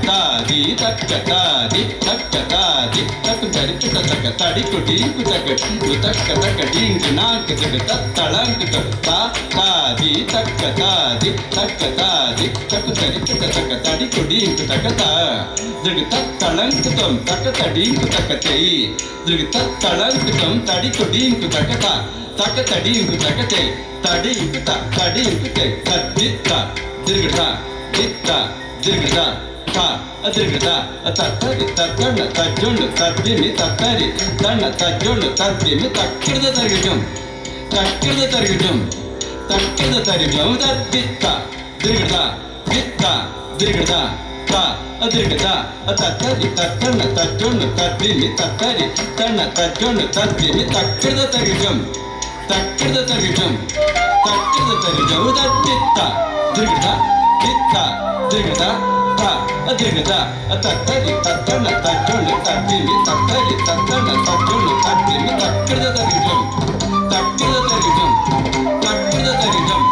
ತಾದಿ ತಕ್ಕ ತಾದಿ ತಕ್ಕ ತಾದಿ ತಕ್ಕ ತರಿಕ ತಕ್ಕ ತಡಿಕು ಡಿಂಗು ತಕ್ಕ ಡಿಂಗು ತಕ್ಕ ತಕ್ಕ ಡಿಂಗು ನಾಂಕು ತಳಂಕು ತೊತ್ತ ತಾದಿ ತಕ್ಕ ತಾದಿ ತಕ್ಕ ತಾದಿ ತಕ್ಕ ತರಿಕ ತಕ್ಕ ತಡಿಕು ಡಿಂಗು ತಕ್ಕ ದ್ರಿಗ ತಳಂಕು ತೊಂ ತಕ್ಕ ತಡಿಂಗು ತಕ್ಕ ತೈ ದ್ರಿಗ ತಳಂಕು ತೊಂ ತಡಿಕು ಡಿಂಗು ತಕ್ಕ ತಕ್ಕ ತಡಿಂಗು ತಕ್ಕ ತೈ ತಡಿಂಕು ತಡಿಂಕು ತೈ ತದ್ದಿತ್ತ ದಿರ್ಗಡ ದಿತ್ತ ದಿರ್ಗಡ ತ ಅದಿರ್ಗಡ ತತ್ತರಿ ತತ್ತಣ್ಣ ತಜ್ಜೊಣ್ಣು ತದ್ದಿಮಿ ತತ್ತರಿ ತಣ್ಣ ತಜ್ಜೊಣ್ಣು ತದ್ದಿಮಿ ತಕ್ಕಿಡದ ತರಿಗಜಂ ತಕ್ಕಿಡದ ತರಿಗಜಂ ತಕ್ಕಿಡದ ತರಿಗಜಂ ತದ್ದಿತ್ತ ದಿರ್ಗಡ ದಿತ್ತ ದಿರ್ಗಡ ತ ಅದಿರ್ಗಡ ತತ್ತರಿ ತತ್ತಣ್ಣ ತಜ್ಜೊಣ್ಣು ತದ್ದಿಮಿ ತತ್ತರಿ ತಣ್ಣ ತಜ್ಜೊಣ್ಣು ತದ್ದಿಮಿ ತಕ್ಕಿಡದ ತರಿಗಜಂ ತಕ್ಕಿಡದ ತರಿಗಜಂ ತಕ್ಕಿಡದ ತರಿಗಜಂ ತದ್ದಿತ್ತ ದಿರ್ಗಡ ದಿತ್ತ ದಿರ್ಗಡ ತ ಅದಿರ್ಗಡ ತತ್ತರಿ ತತ್ತಣ್ಣ ತಜ್ಜೊಣ್ಣು ತದ್ದಿಮಿ ತತ್ತರಿ ತತ್ತಣ್ಣ ತಜ್ಜೊಣ್ಣು ತದ್ದಿಮಿ ತಕ್ಕಿಡದ ತರಿಗಜಂ ತಕ್ಕಿಡದ ತರಿಗಜಂ ತಕ್ಕಿಡದ ತರಿಗಜಂ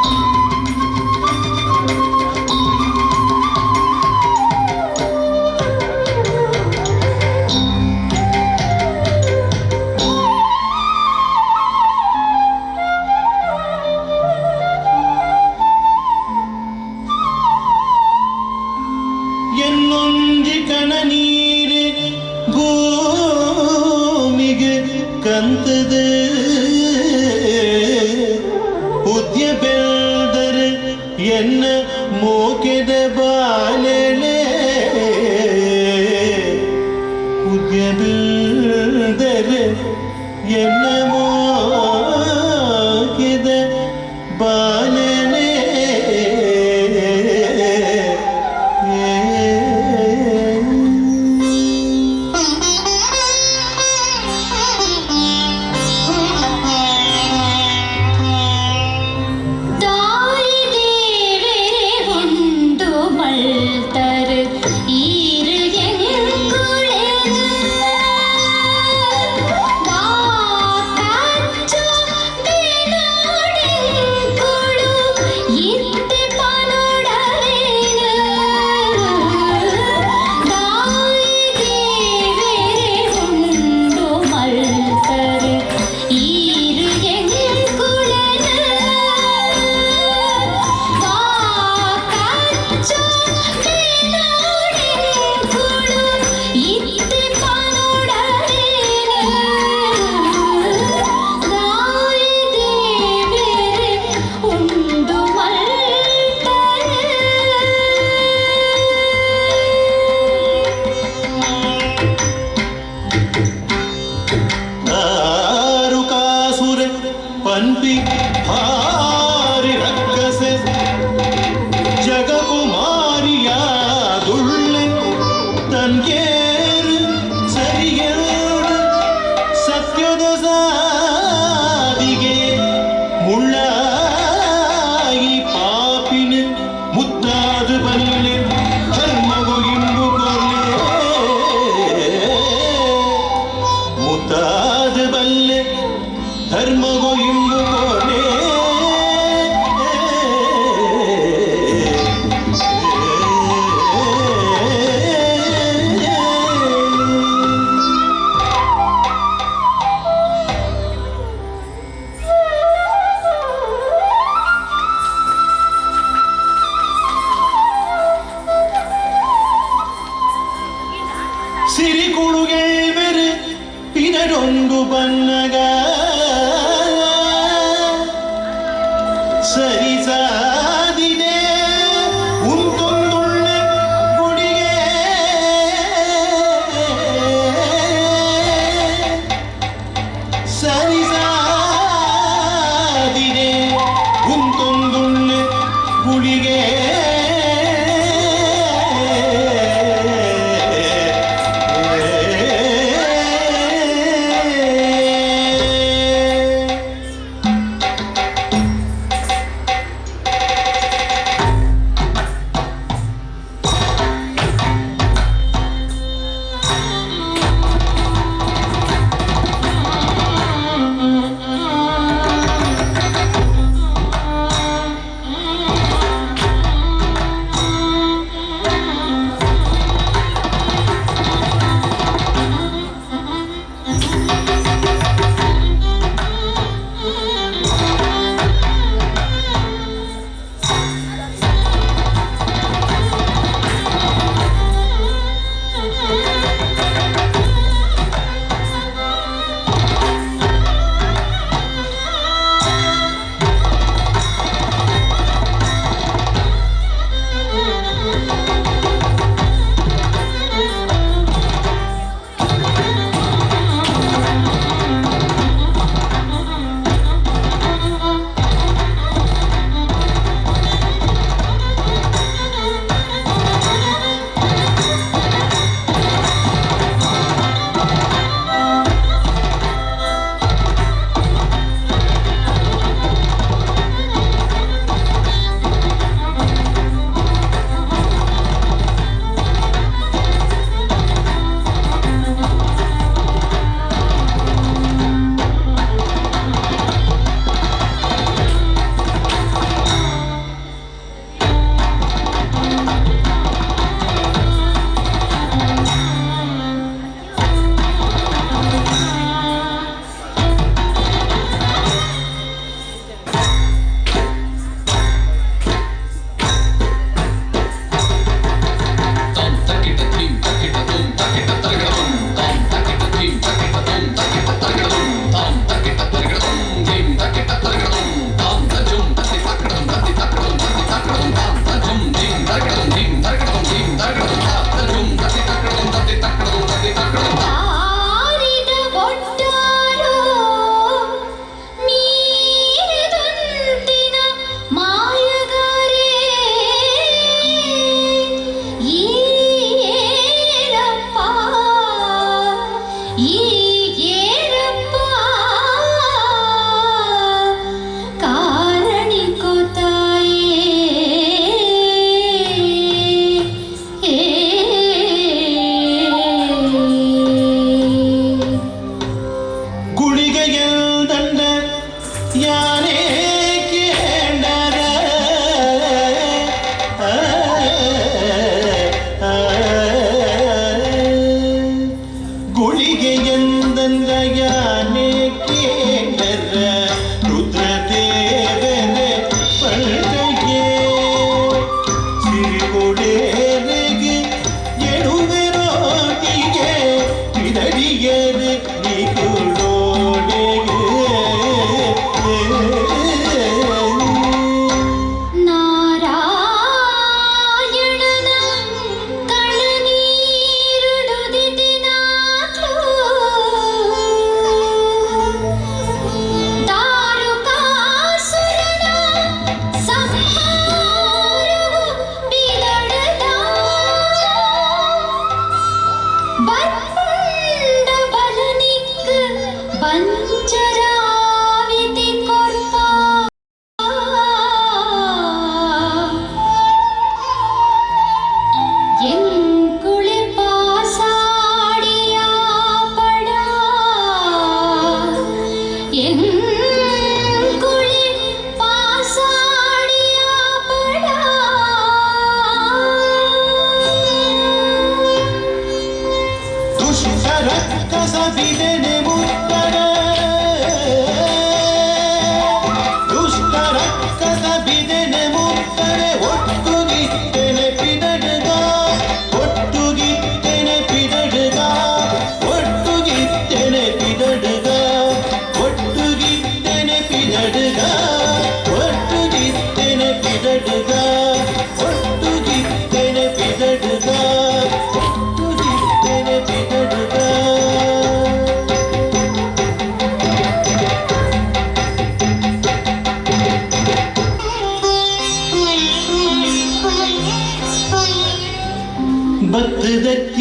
என்னொஞ்சிக்கண நீரு பூமிகு கந்தது ಉದ್ಯ ಬೆಲ್ದರೆ ಎನ್ನ ಮೋಕೆದ ಬಾಲೆಲೆ ಉದ್ಯ ಬೆಲ್ದರೆ ಎನ್ನ ಮೋಕೆದ ಬಾಲೆಲೆ தாய் தேவரே உண்டு மல்தரு ஈரு எங்குளேன வாக்காச்சு தேனோடெங்குಳು இத்து பனோடவேன தாய் தேவரே உண்டு மல்தரு ஈரு எங்குளேன வாக்காச்சு தேனோடெங்குಳು இத்து பனோடவேன தாய் தேவரே உண்டு ಆರು ಕಾಸುರೆ ಪನ್ಪಿ ಹಾರಿ ರಕ್ಕಸೆ ಜಗಕುಮಾರಿಯ ದುಳ್ಳೆ ತನ್ಗೇರು ಸರಿಯೇರು ಸತ್ಯದ ಸಾದಿಗೆ മുള്ളായി പാപ്പിന് മുത്താത് പല്ല് ധർമ്മകൊയിമ്പു കൊല്ലേ മുത്താത് പല്ല് ധർമ്മകൊയിമ്പു കൊല്ലേ ಸಿರಿಕುಳುಗೆ ಬೆರೆ ಪಿನರೊಂದು ಬನ್ನಗ ಸರಿಸಾದಿದೆ ಉಂಟೊಂದುಳ್ಳ ಗುಡಿಗೆ ಸರಿಸಾದಿದೆ ಉಂಟೊಂದುಳ್ಳ ಗುಡಿಗೆ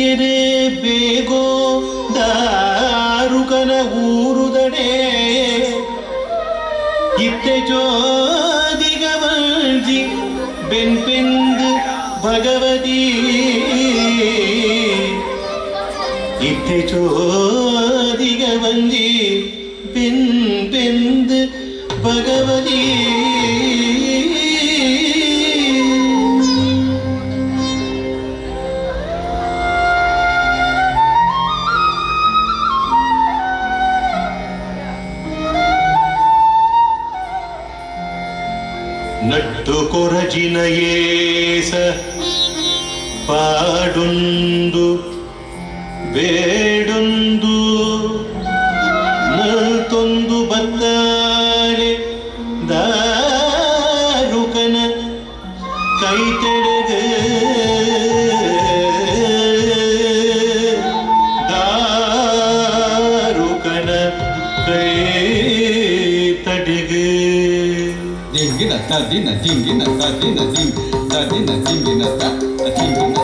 ಕೆರೆ ಬೇಗೋ ದಾರುಕನ ಊರುದಡೆ ಇತ್ತೆ ಜೋದಿಗ ಮಂಜಿ ಬೆನ್ಪೆಂದು ಭಗವತಿ ಇತ್ತೆ ಜೋದಿಗ ಮಂಜಿ ಬೆನ್ಪೆಂದು ಭಗವತಿ ನಟ್ಟು ಕೊರಜಿನ ಏಸ ಪಾಡೊಂದು ಬೇಡೊಂದು ನಲ್ತೊಂದು ಬತ್ತಾಳೆ ದಾರುಕನ ಕೈತೆಡೆಗ ದಾರುಕನ ಕೈ ತಡೆಗ ದಿಂಗಿನ ದಿನ ದಿಂಗಿನ ದಿನ ದಿಂಗ್ ದಿನ ದಿಂಗಿನ ದಿಂಗಿನ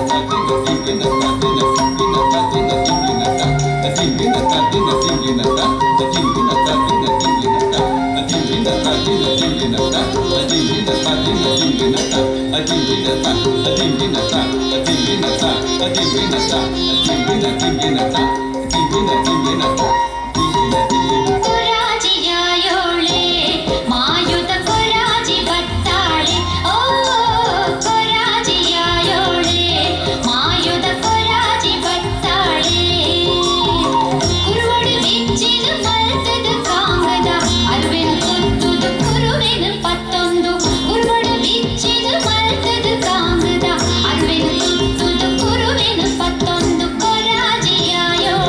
ದಿಂಗಿನ ದಿನ ದಿಂಗಿನ ದಿನ ದಿಂಗಿನ ದಿಂಗಿನ ದಿನ ದಿಂಗಿನ ದಿಂಗಿನ ದಿಂಗಿನ ದಿನ ದಿಂಗಿನ ದಿಂಗಿನ ದಿನ ದಿಂಗಿನ ದಿಂಗಿನ ದಿನ ದಿಂಗಿನ ದಿಂಗಿನ ದಿಂಗಿನ ದಿಂಗಿನ ದಿಂಗಿನ ದಿಂಗಿನ ದಿಂಗಿನ ದಿಂಗಿನ ಕೊರಾಜಿಯಾಯೋಳೆ ಮಾಯುತ ಕೊರಾಜಿ ಬತ್ತಾಳೆ ಓ ಕೊರಾಜಿಯಾಯೋಳೆ ಮಾಯುತ ಕೊರಾಜಿ ಬತ್ತಾಳೆ ಕುರುವಡು ಬಿಚ್ಚಿನ ಮಲ್ತದ ಕಾಂಗದ ಅರುವೆನು ತುತ್ತುದು ಕುರುವೆನು ಪತ್ತೊಂದು ಕುರುವಡು ಬಿಚ್ಚಿನ ಮಲ್ತದ ಕಾಂಗದ ಅರುವೆನು ತುತ್ತುದು ಕುರುವೆನು ಪತ್ತೊಂದು ಕೊರಾಜಿಯಾಯೋಳೆ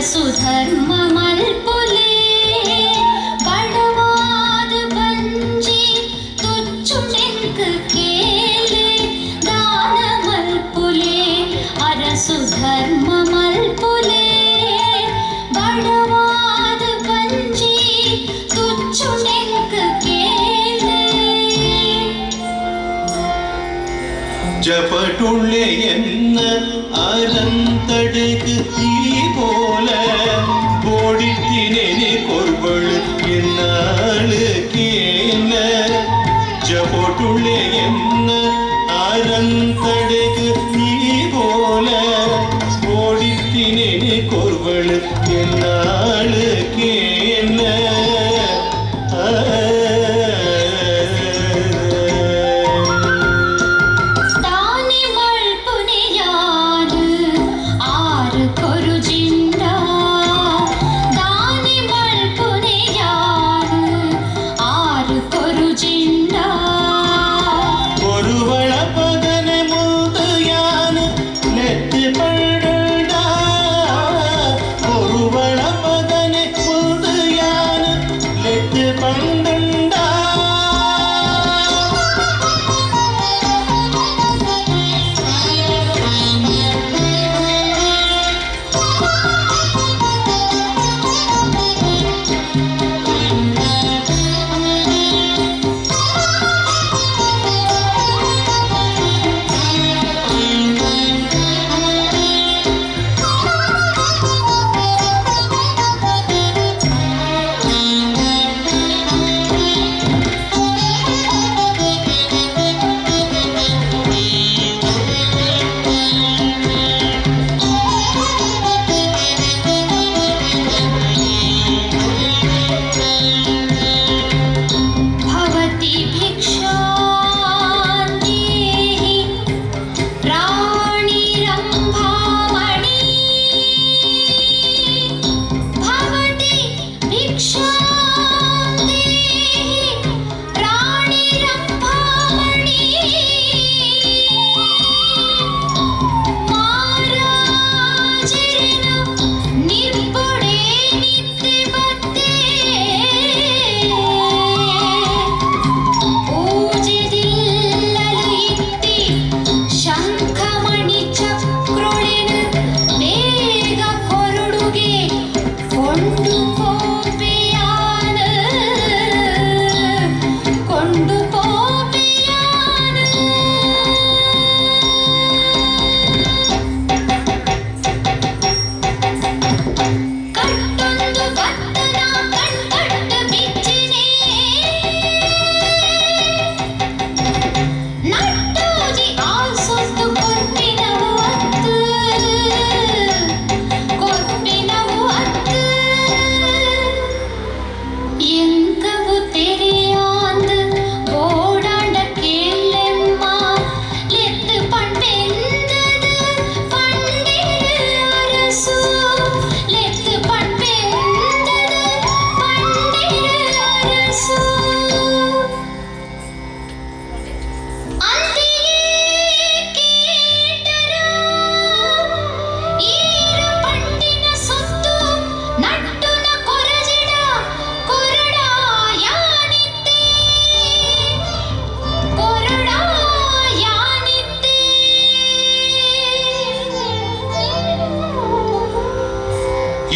ಅರಸು ಧರ್ಮ ಮಲ್ಪುಲೆ ಬಡವಾದ ಬಂಜಿ ತುಚ್ಚು ನೆಂಕ ಕೇಲೆ ದಾನ ಮಲ್ಪುಲೆ ಅರಸು ಧರ್ಮ ಮಲ್ಪುಲೆ ಬಡವಾದ ಬಂಜಿ ತುಚ್ಚು ನೆಂಕ ಕೇಲೆ ജപട്ടുള്ളേ എന്ന അരന്തടുക്ക് തീ പോലെ ഓടിത്തിനെ കൊർവൾ എന്നാള് കേല ജപട്ടുള്ളേ എന്ന അരന്തടുക്ക് തീ പോലെ ഓടിത്തിനെ കൊർവൾ എന്നാള് കേല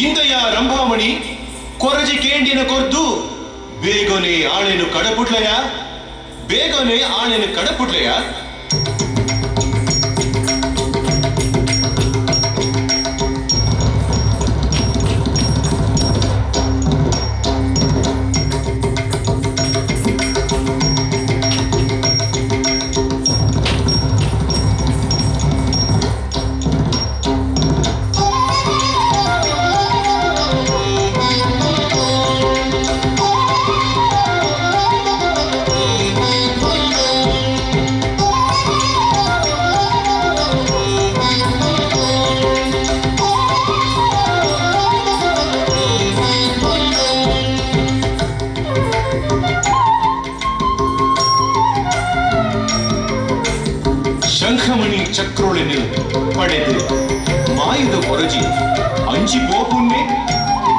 ಇಂದಯ ರಂಭಾಮಣಿ ಕೊರಜಿ ಕೇಂಡಿನ ಕೊರ್ದು ಬೇಗನೆ ಆಳೆನು ಕಡಪುಟ್ಲಯ ಬೇಗನೆ ಆಳೆನು ಕಡಪುಟ್ಲಯ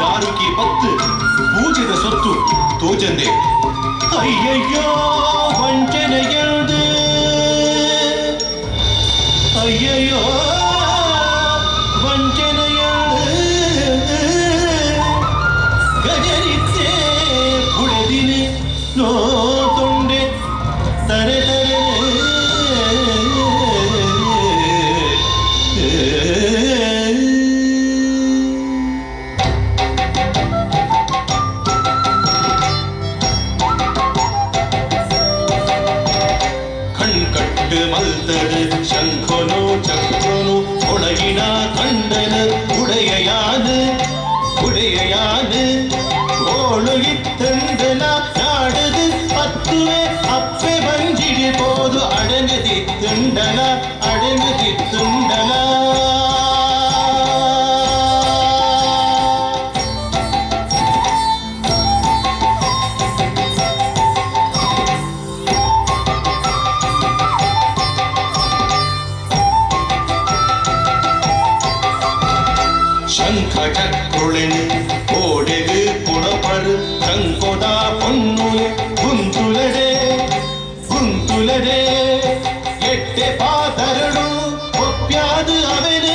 ದಾರುಕಿ ಪತ್ತು ಪೂಜೆದ ಸೊತ್ತು ತೋಚಂದೆ ಅಯ್ಯಯ್ಯೋ ವಂಚನೆಯದು ಅಯ್ಯಯ್ಯೋ ವಂಚನೆಯದು ಗಜರಿತ್ತೆ ಪುಳೆದಿನಿ ನೋ ತೊಂಡೆ ತರೆ ಮಲ್ತಡು ಶಂಖನು ಚಕ್ರನು ಒಳಗಿನ ಕಂಡನು உடையானு ஓழுகித்தந்தன நாடுது அத்துவே அப்பே வஞ்சிடு போது அடங்குதி துண்டன ಶಂಖ ಚಕ್ರುಳಿನು ಓಡೆದು ಪುಳಪರು ಶಂಕೋದ ಪೊನ್ನುಲೆ ಗುಂತುಲಡೆ ಎಟ್ಟೆ ಪಾತರಡು ಒಪ್ಪ್ಯಾದು ಅವನು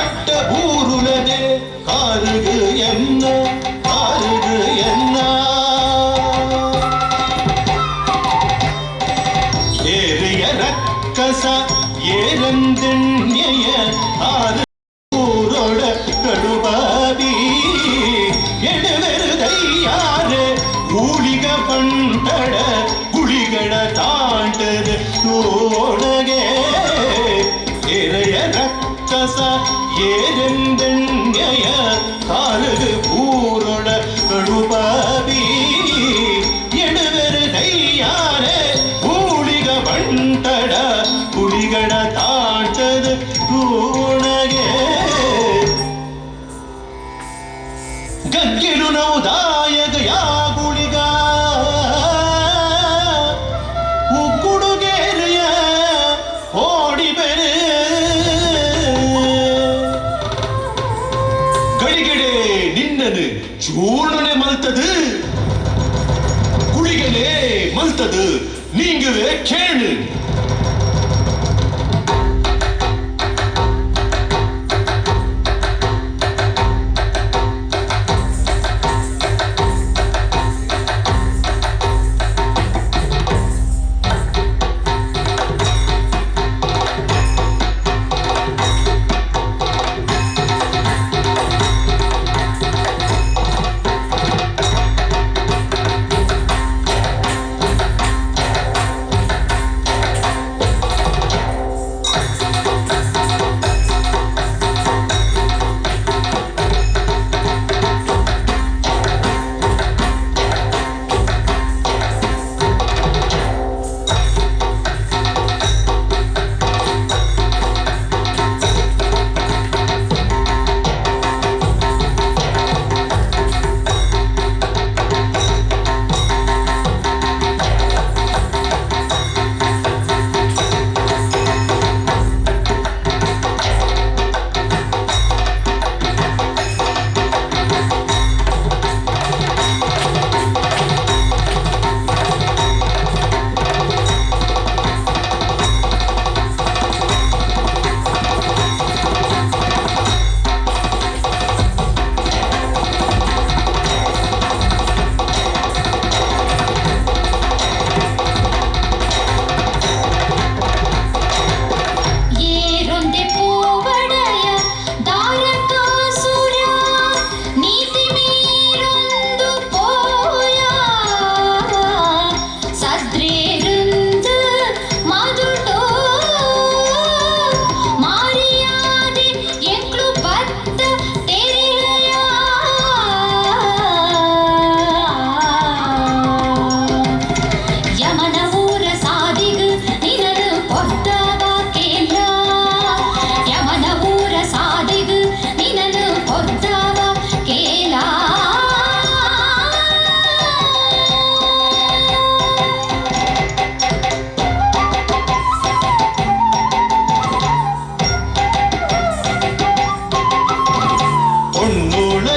ಅಟ್ಟ ಬೂರುಲದೆ ಕಾರುಗು ಎನ್ನ ಏರಿಯ ರಕ್ಕಸ ಏರಂದಣ್ಯಯ ಆರು கடுபாதி எடுவருதையாறு கூலிக பண்டட குளிகட தாண்டது தோடகே எரைய ரக்கச ஏரெந்தண்ய காருகு பூரோட கடுபாதி எடுவருதையாறு கூலிக பண்டட குளிகட தாண்டது தோடகே ಗಜ್ಜೆಲು ನೌದಾಯಗ ಯಾಗುಳಿಗ ಉಕ್ಕುಡುಗೆರೆಯ ಓಡಿ ಬೆರೆ ಗಡಿಗಡೆ ನಿನ್ನನು ಚೂರ್ಣನೆ ಮಲ್ತದು குளிகனே மல்தது நீங்கவே கேளு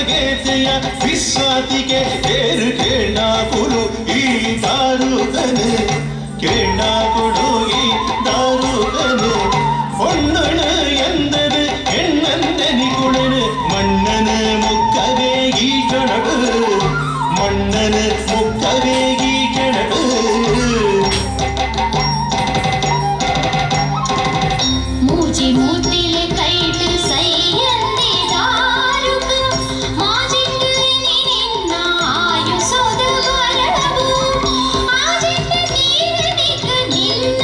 ബലഗേതയ വിശ്വാതികെ ഏറ് കേണാകുലു ഈ ദാരുകന് കേണാകുലു ഈ ദാരുകന് പൊണ്ണണ് എന്തത് എണ്ണന്തനി കുളന് മണ്ണന് മുക്കവേ ഈ കണട് മണ്ണന് മുക്കവേ ഈ കണട് മൂച്ചി മൂത്തിലെ കൈട്ട് സയ്യന്തി ദാരുക മാജിട്ട് നിന്ന ആയുസോദ വരവു ആജിട്ട് നീരനിക നിന്ന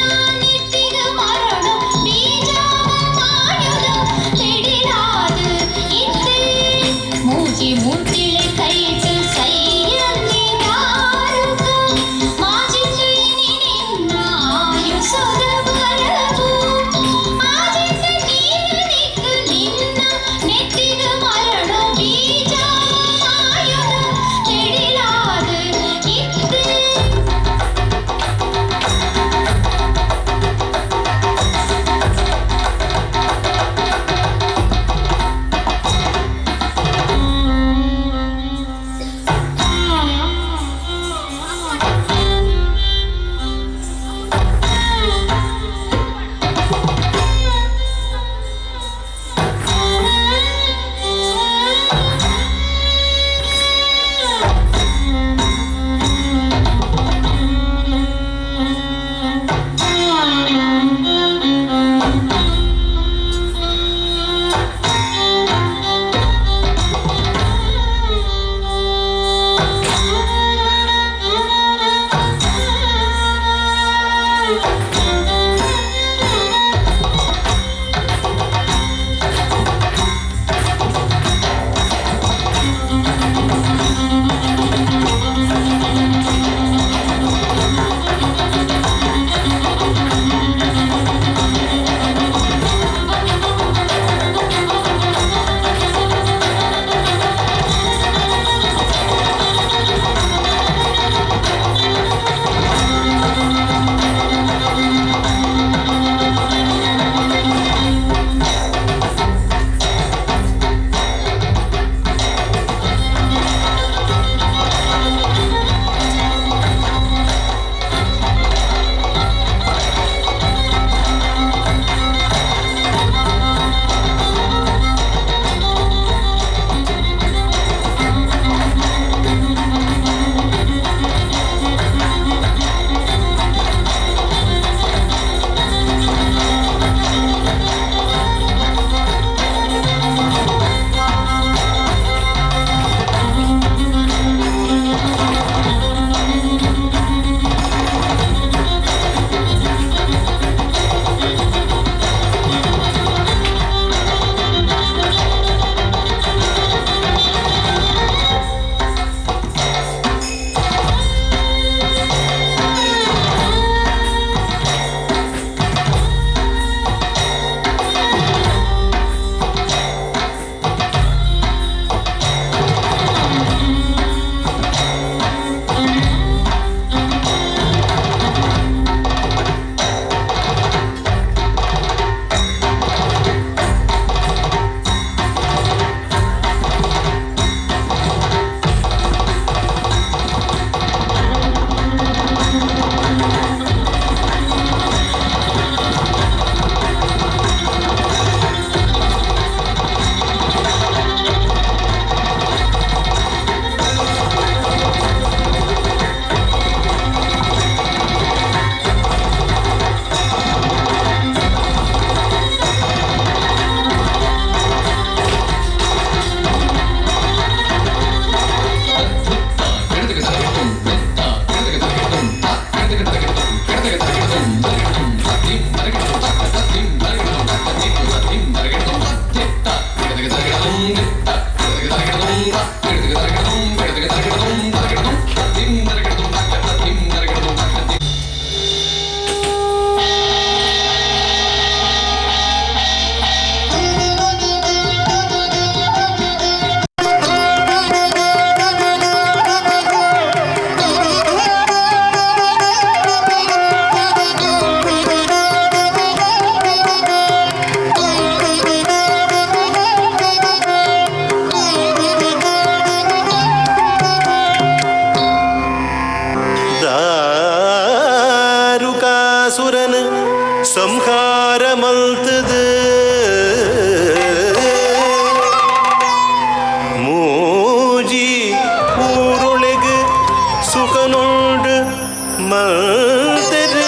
மல்தரு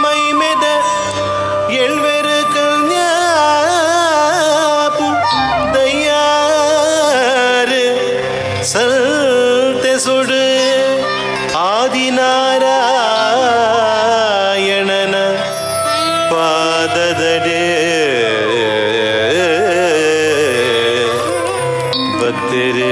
மைமெத எழ்வெரு கல்யாபு தையாறு சல்தெ சுடு ஆதிநாராயணன பாததடே பத்திரே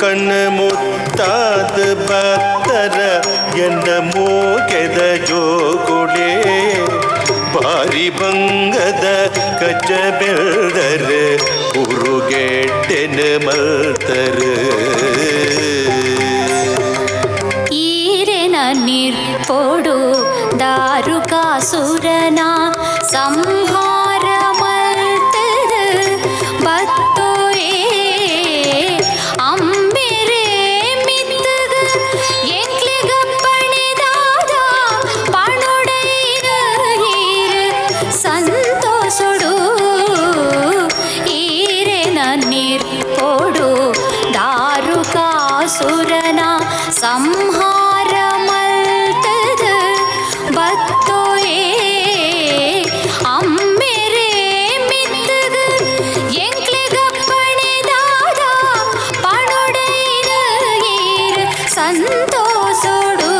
ಕಣ್ಣು ಮುತ್ತಾದ ಭಕ್ತರ ಎನ್ನ ಮೋಗೆದ ಜೋಗುಳೆ ಬಾರಿ ಬಂಗದ ಕಚ್ಚ ಬೆಳ್ದರ ಉರುಗೆಟ್ಟೆನ ಮಲ್ತರ ಈರೆನ ನಿರ್ಪೋಡು ದಾರುಕಾಸುರನ ಸಂಹಾರ ಮಲ್ತದ ಬತ್ತೋಯೇ ಅಂಬೆರೆ ಮಿತ್ತಗ ಎಂಕ್ಲೆಗ ಪಣಿದಾದ ಪಣೊಡೆಯ ಹೀರ ಸಂತೋಷಡು ಈರೆನ ನಿರ್ಪೋಡು ದಾರುಕಾಸುರನ ಸಂಹಾರ ಮಲ್ತದ ಬತ್ತೋಯೇ ಅಮ್ಮೆರೆ ಮಿತ್ತಗ ಎಂಕ್ಲೆಗ ಪಣಿದಾದ ಪಣೊಡೆಯ ಈರ ಸಂತೋಷಡು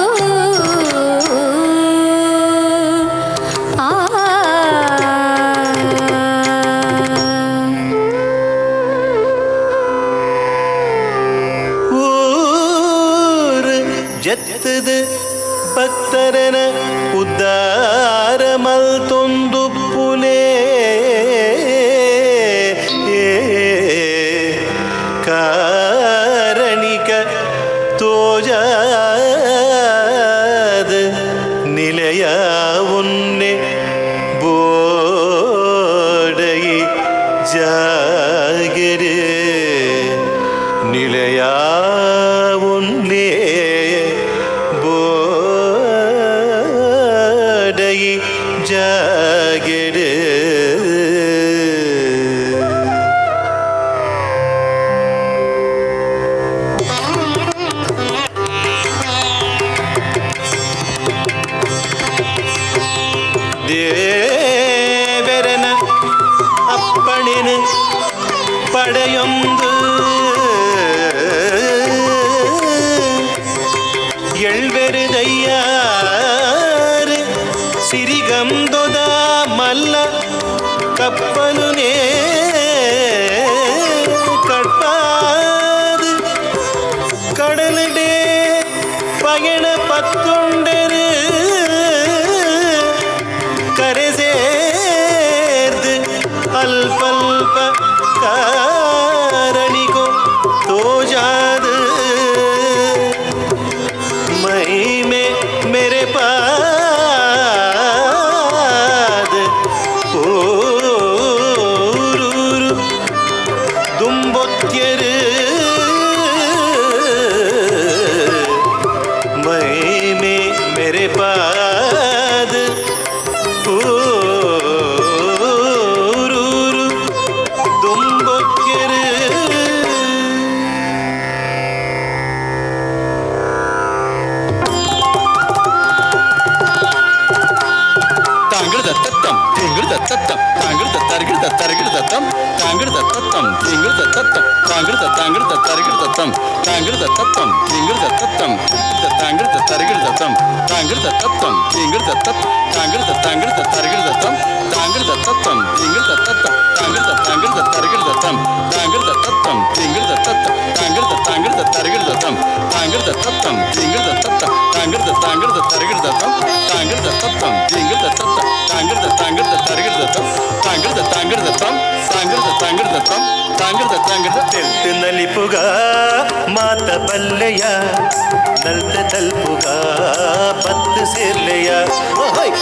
ಜತ್ತದ ಭಕ್ತರನ ಉದ್ಧಾರ ಮಲ್ತೊಂದು ಪುಲೆ ಕಾರಣಿಕ ತೋಜಾದ ನಿಲಯ ಉನ್ನೆ ಬೋಡಯಿ ಜಾಗರೆ ನಿಲಯ ಉನ್ನೆ ಬೋಡಯಿ ಜಾಗರೆ ದೇವರನ ಅಪ್ಪಣಿನ ಪಡೆಯೊಂದು ಎಳ್ವೆರುದಯ್ಯಾರು ಸಿರಿಗಂದೊದ ಮಲ್ಲ ಕಪ್ಪನು ನೇ ಕಡ್ಪಾದು ಕಡಲಡೆ ಪಯಣ ಪತ್ತೊಂಡರು ಕರೆಸೇರ್ದು ಅಲ್ಪಲ್ಪ ಕಾರಣಿಕೋ ತೋಜಾದ ಮೈ ಮೇ ಮೇರೆ ಪಾದ ಓರೂರು ದುಂಬೊತ್ಯರು ಮೈ ಮೇ ಮೇರೆ ಪಾದ ಓರೂರು ದುಂಬೊತ್ಯರು தாங்கிருதத்தம் திங்கிருதத்தம் தாங்கிருதத்தரிகிருதத்தரிகிருதத்தம் தாங்கிருதத்தம் திங்கிருதத்தம் தாங்கிருதத்தரிகிருதத்தம் தாங்கிருதத்தம் திங்கிருதத்தம் தாங்கிருதத்தரிகிருதத்தம் தாங்கிருதத்தம் திங்கிருதத்தம் தாங்கிருதத்தரிகிருதத்தம் தாங்கிருதத்தம் திங்கிருதத்தம் தாங்கிருதத்தரிகிருதத்தம் தாங்கிருதத்தம் திங்கிருதத்தம் தாங்கிருதத்தரிகிருதத்தம் தாங்கிருதத்தம் திங்கிருதத்தம் தாங்கிருதத்தரிகிருதத்தம் தாங்கிருதத்தம் திங்கிருதத்தம் தாங்கிருதத்தரிகிருதத்தம் தாங்கிருதத்தம் ತೆಲ್ತು ನಲಿಪುಗ ಮಾತ ಬಲ್ಲೆಯ ನಲ್ತ ತಲ್ಪುಗ ಪತ್ತು ಸೇರ್ಲೆಯ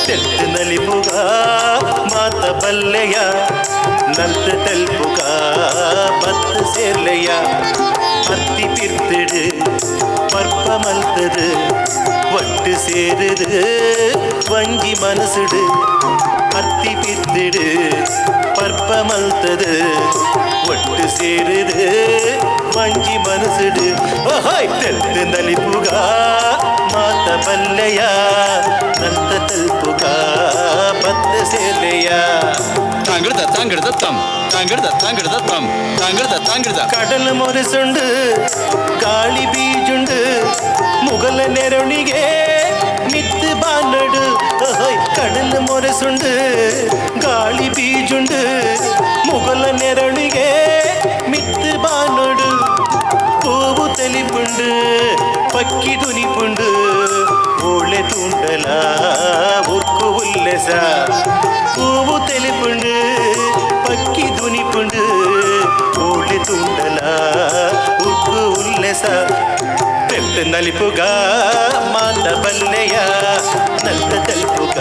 ತೆಲ್ತು ನಲಿಪುಗ ಮಾತ ಬಲ್ಲೆಯ ನಲ್ತ ತಲ್ಪುಗ ಪತ್ತು ಸೇರ್ಲೆಯ பத்தி பிரித்துடு பற்ப மல்த்தது வட்டு சேருது வஞ்சி மனசுடு பத்தி பிரித்துடு பற்ப மல்த்தது ஒட்டு சேருது வஞ்சி மனசுடு தெல்த்து நலிப்புகா மாத்த பல்லைய ನಂತ ತಲ್ಪುಗ ಪತ್ತ ಸೇಲೆಯ தாங்கிருத தாங்கிருதத்தம் தாங்கிருத தாங்கிருதத்தம் தாங்கிருத தாங்கிருத ಕಡಲ ಮೊರೆಸುಂಡು ಗಾಳಿ ಬೀಜುಂಡು ಮುಗಲ ನೆರವಣಿಗೆ ಮಿತ್ತು ಬಾನಡು ಕಡಲ ಮೊರೆಸುಂಡು ಗಾಳಿ ಬೀಜುಂಡು ಮುಗಲ ನೆರವಣಿಗೆ ಮಿತ್ತು ಬಾನಡು ಹೂವು ಪಕ್ಕಿ ದುನಿಪುಂಡು ಓಳೆ ತೂಂಡಲ ಉಕ್ಕು ಉಲ್ಲೆಸ ಹೂವು ತೆಲಿಪುಂಡು ಪಕ್ಕಿ ದುನಿಪುಂಡು ಓಳೆ ತೂಂಡಲ ಉಕ್ಕು ಉಲ್ಲೆಸ ತೆಲ್ತು ನಲಿಪುಗ ಮಾತ ಬಲ್ಲೆಯ ನಲ್ತ ತಲ್ಪುಗ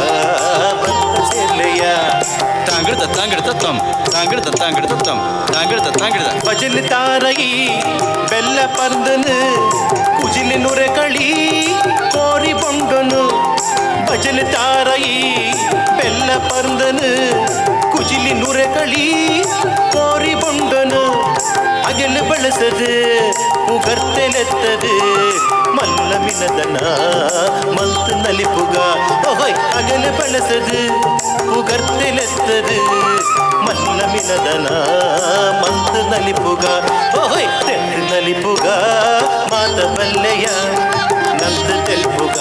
ಬಂತ ಸೇರ್ಲೆಯ ತಾಂಗಿಡ್ದ ತಾಂಗಿಡ್ದ ತಮ್ ತಾಂಗಿಡ್ದ ತಾಂಗಿಡ್ದ ತಮ್ ತಾಂಗಿಡ್ದ ತಾಂಗಿಡ್ದ ಭಜನ್ ತಾರಯಿ ಬೆಲ್ಲ ಪರ್ದನು ಕುಜಿಲಿ ನುರೆ ಕಳಿ ಕೋರಿ ಬೊಂಡನು ಭಜನ್ ತಾರಯಿ ಬೆಲ್ಲ ಪರ್ದನು ಕುಜಿಲಿ ನುರೆ ಕಳಿ ಕೋರಿ ಬೊಂಡನು ಅಗೆಲು ಬಳಸದು ಉಗರ್ತೆಲೆತ್ತದು ಮಲ್ಲ ಮಿನದನ ಮಲ್ತು ನಲಿಪುಗ ಓಹೋಯ್ ಅಗಲು ಬಳಸದು ಉಗರ್ತೆಲೆತ್ತದು ಮಲ್ಲ ಮಿನದನ ಮಲ್ತು ನಲಿಪುಗ ಓಹೋಯ್ ತೆತ್ತು ನಲಿಪುಗ ಮಾತ ಬಲ್ಲೆಯ ನಂತು ತೆಲ್ಪುಗ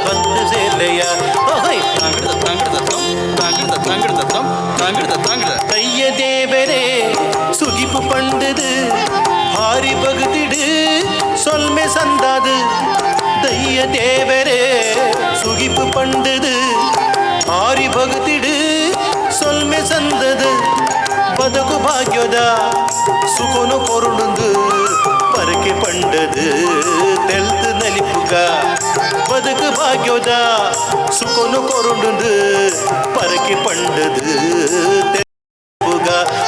ಬಂತು ಸೇಲೆಯ ಓಹೋಯ್ ತಾಂಗಿಡ್ದ ತಾಂಗಿಡ್ದ ತಮ್ ತಾಂಗಿಡ್ದ ತಾಂಗಿಡ್ದ ತಮ್ ತಾಂಗಿಡ್ದ ತಾಂಗಿಡ್ದ தைய தேவரே சுகிப்பு பண்டது ஹாரி பகுதிடு சொல்மே சந்தாது தைய தேவரே சுகிப்பு பண்டது ஹாரி பகுதிடு சொல்மே சந்தது ಬದುಕು ಭಾಗ್ಯದ ಸುಖನು ಕೊರುಣುಂದು ಪರಕೆ ಪಂಡದು ತೆಲ್ತು ನಲಿಪುಗ ಬದುಕು ಭಾಗ್ಯದ ಸುಖನು ಕೊರುಣುಂದು ಪರಕೆ ಪಂಡದು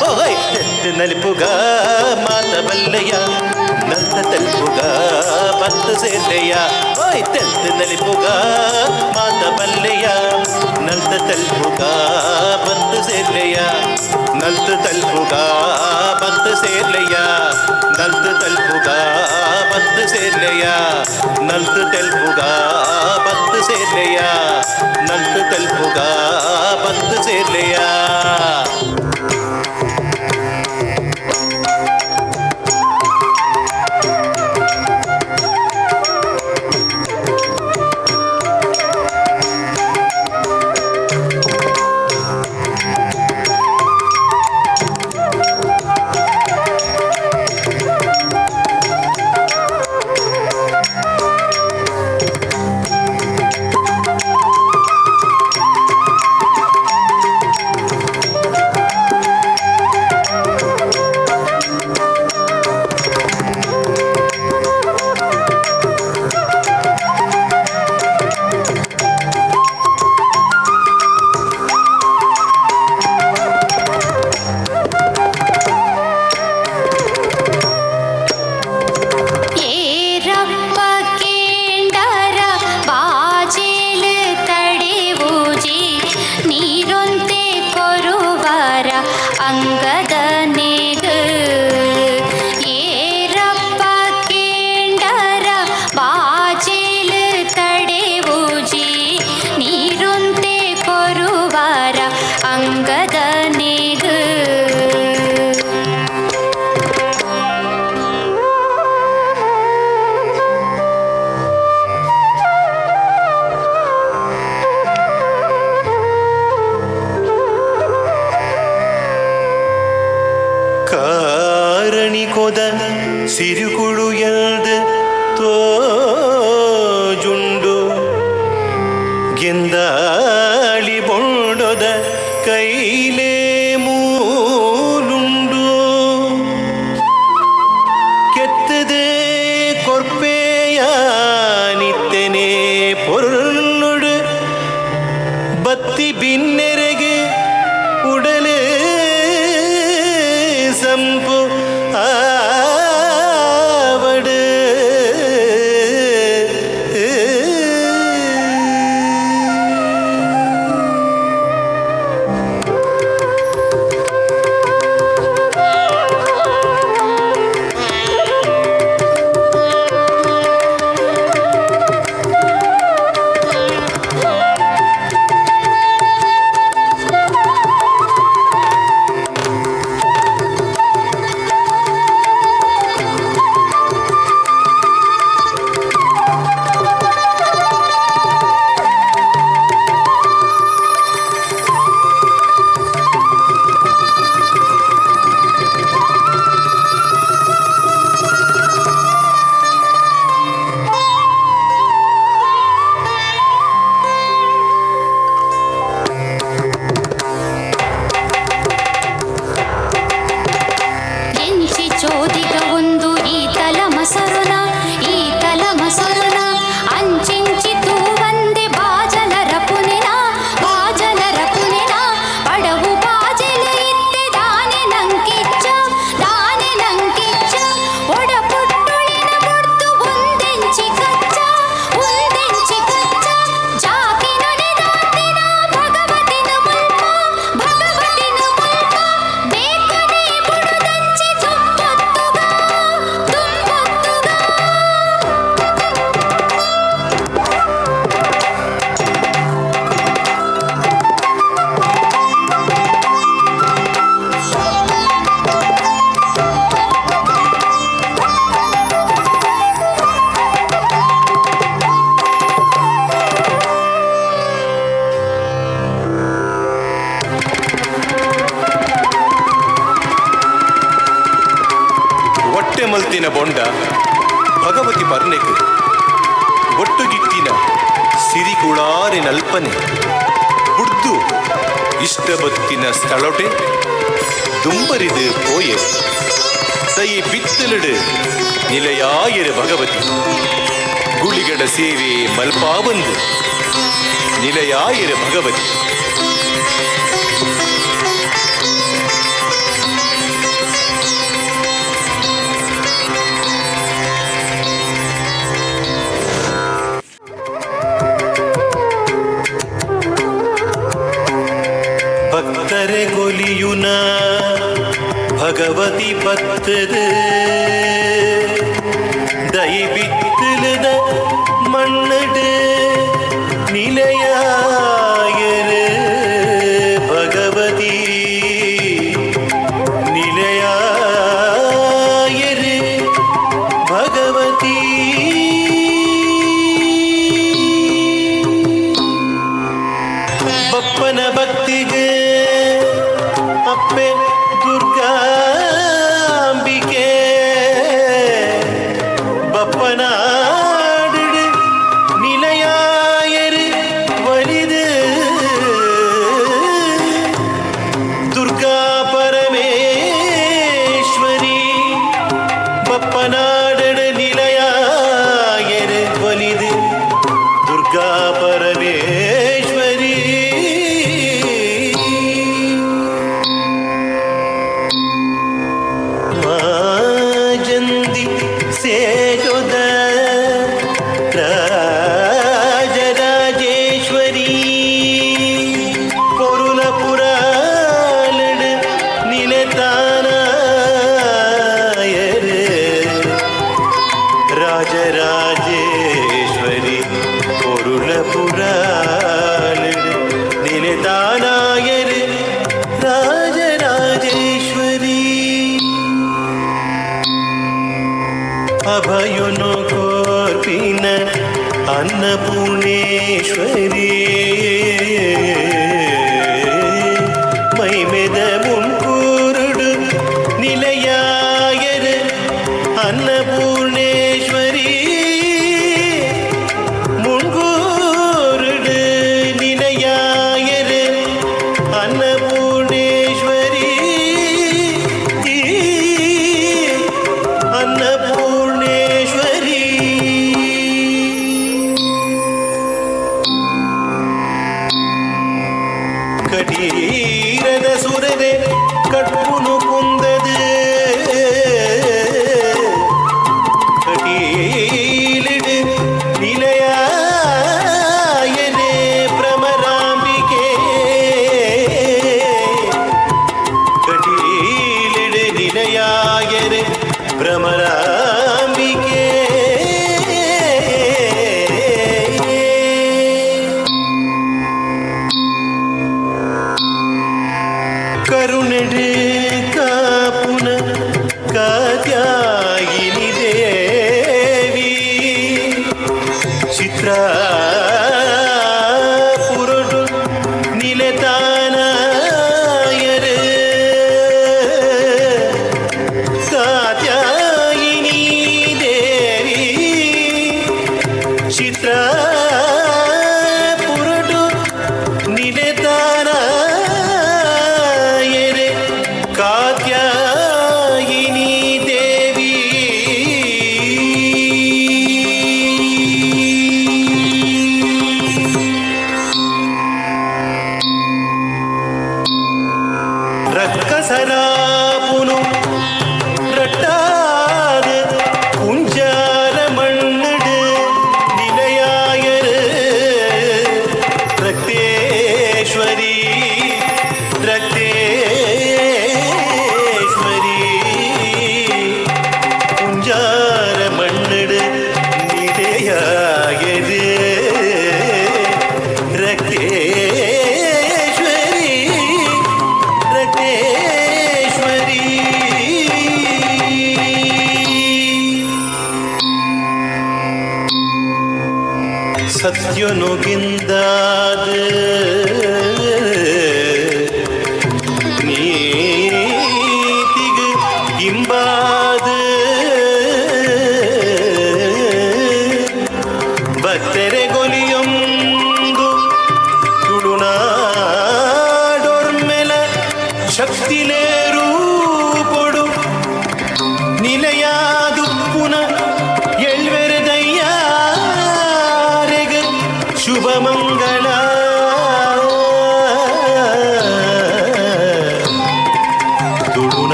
ಓಹೋಯ್ ತೆಲ್ತು ನಲಿಪುಗ ಮಾತ ಬಲ್ಲೆಯ ನಂತ ತಲ್ಪುಗ ಬಂತು ಸೇರ್ಲೆಯ ಓಯ್ ತೆಲ್ತು ನಲಿಪುಗ ಮಾತ ಬಲ್ಲೆಯ ನಂತ ತಲ್ಪುಗ ಬಂತು ಸೇರ್ಲೆಯ ನಲ್ತು ತಲ್ಪುಗ ಬಂತು ಸೇರ್ಲೆಯ ನಲ್ತು ತಲ್ಪುಗ ಬಂತು ಸೇರ್ಲೆಯ ನಲ್ತು ತಲ್ಪುಗ ಬಂತು ಸೇರ್ಲೆಯ ನಲ್ತು ತಲ್ಪುಗ ಬಂತು ಸೇರ್ಲೆಯ ಸಿರುಗುಳು ಎಲ್ದು ತೋಜುಂಡು ಗೆಂದಾಳಿ ಬೊಂಡೊದ ಕೈಲೇ ಮೂಲುಂಡು ಕೆತ್ತದೆ ಕೊರ್ಪೆಯ ನಿತ್ತೆನೆ ಪೊರುಳುಡು ಬತ್ತಿ ಬಿನ್ನೆರೆಗೆ ಉಡಲೆ ಸಂಪು ಬತ್ತಿನ ಬೊಂಡ ಭಗವತಿ ಪರ್ನೆಕ್ ಒಟ್ಟುಗಿಟ್ಟಿನ ಸಿರಿಕುಳಾರೆ ನಲ್ಪನೆ ಬುಡ್ದು ಇಷ್ಟ ಬತ್ತಿನ ಸ್ಥಳೊಟೆ ದುಂಬರಿದು ಪೋಯೆ ದೈ ಬಿತ್ತಲಿಡು ನಿಲಯಾಯರು ಭಗವತಿ ಗುಳಿಗಡ ಸೇವೆ ಮಲ್ಪಾವಂದು ನಿಲಯಾಯರು ಭಗವತಿ ಭಕ್ತರೆ ಗೊಲಿಯುನ ಭಗವತಿ பத்தது தை ಬಿತ್ತಲದ மண்ணடு நிலையாயரு ಭಗವತಿ நிலையாயரு ಭಗವತಿ ಬಪ್ಪನ ಭಕ್ತಿಗೆ ಅಪ್ಪೆ ದುರ್ಗಾಂಬಿಕೆ ಬಪ್ಪನಾಡು ನಿಲಯಾಯರು ಒಲಿದು ದುರ್ಗಾ ಪರಮೇಶ್ವರಿ ಬಪ್ಪನಾಡು ನಿಲಯಾಯರು ಒಲಿದು ದುರ್ಗಾ ಪರಮೇಶ್ವರಿ ಮಾಜಂದಿ ಸೇಜೊದ ರಾಜರಾಜೇಶ್ವರಿ ಪೊರುಲ ಪುರಾಲಡು ನಿಲತಾನಾಯರು ರಾಜರಾಜೇಶ್ವರಿ ಪೊರುಲ ಪುರಾಲಡು ನಿಲತಾನಾಯರು ರಾಜರಾಜೇಶ್ವರಿ ಅಭಯುನು ಕೋರ್ಪಿನ ಅನ್ನಪೂರ್ಣೇಶ್ವರಿ ಮೈಮೆದ ಮುನ್ಕೂರುಡು ನಿಲಯಾಯರು ಅನ್ನಪೂರ್ಣೇಶ್ವರಿ ಮುನ್ಕೂರುಡು ನಿಲಯಾಯರು ಅನ್ನಪೂರ್ಣೇಶ್ವರಿ ಅನ್ನಪೂರ್ಣೇಶ್ವರಿ ಕಡೀರದ ಸುರದೆ ಕಟ್ಪುನು ಕುಂದದು ಕಟೀಲಿಡು ನಿಲಯಾಯನೆ ಭ್ರಮರಾಂಬಿಕೆ ಕಟೀಲಿಡು ನಿಲಯಾಯನೆ ಭ್ರಮರಾಂಬಿಕೆ ಕರುಣೆಡು ಕಾಪುನ ಕಾತ್ಯಾಯಿನಿ ದೇವಿ ಚಿತ್ರ ಪುರುಡು ನಿಲತಾನಾಯರು ಕಾತ್ಯಾಯಿನಿ ದೇವಿ ಚಿತ್ರ ಪುರುಡು ನಿಲತಾನಾಯರು ಕಾತ್ಯಾಯಿನಿ ದೇವಿ ರಕ್ಕಸರಾಪುನು ರಟ್ಟಾದ ಕುಂಜಾರ ಮಣ್ಣಡು ನಿಲಯಾಯರು ರಕ್ತೇಶ್ವರಿ ರಕ್ತೇಶ್ವರಿ ಕುಂಜಾರ ಮಣ್ಣಡು ನಿಲಯಾಯರು ರಕ್ತೇಶ್ವರಿ ರಕ್ತೇಶ್ವರಿ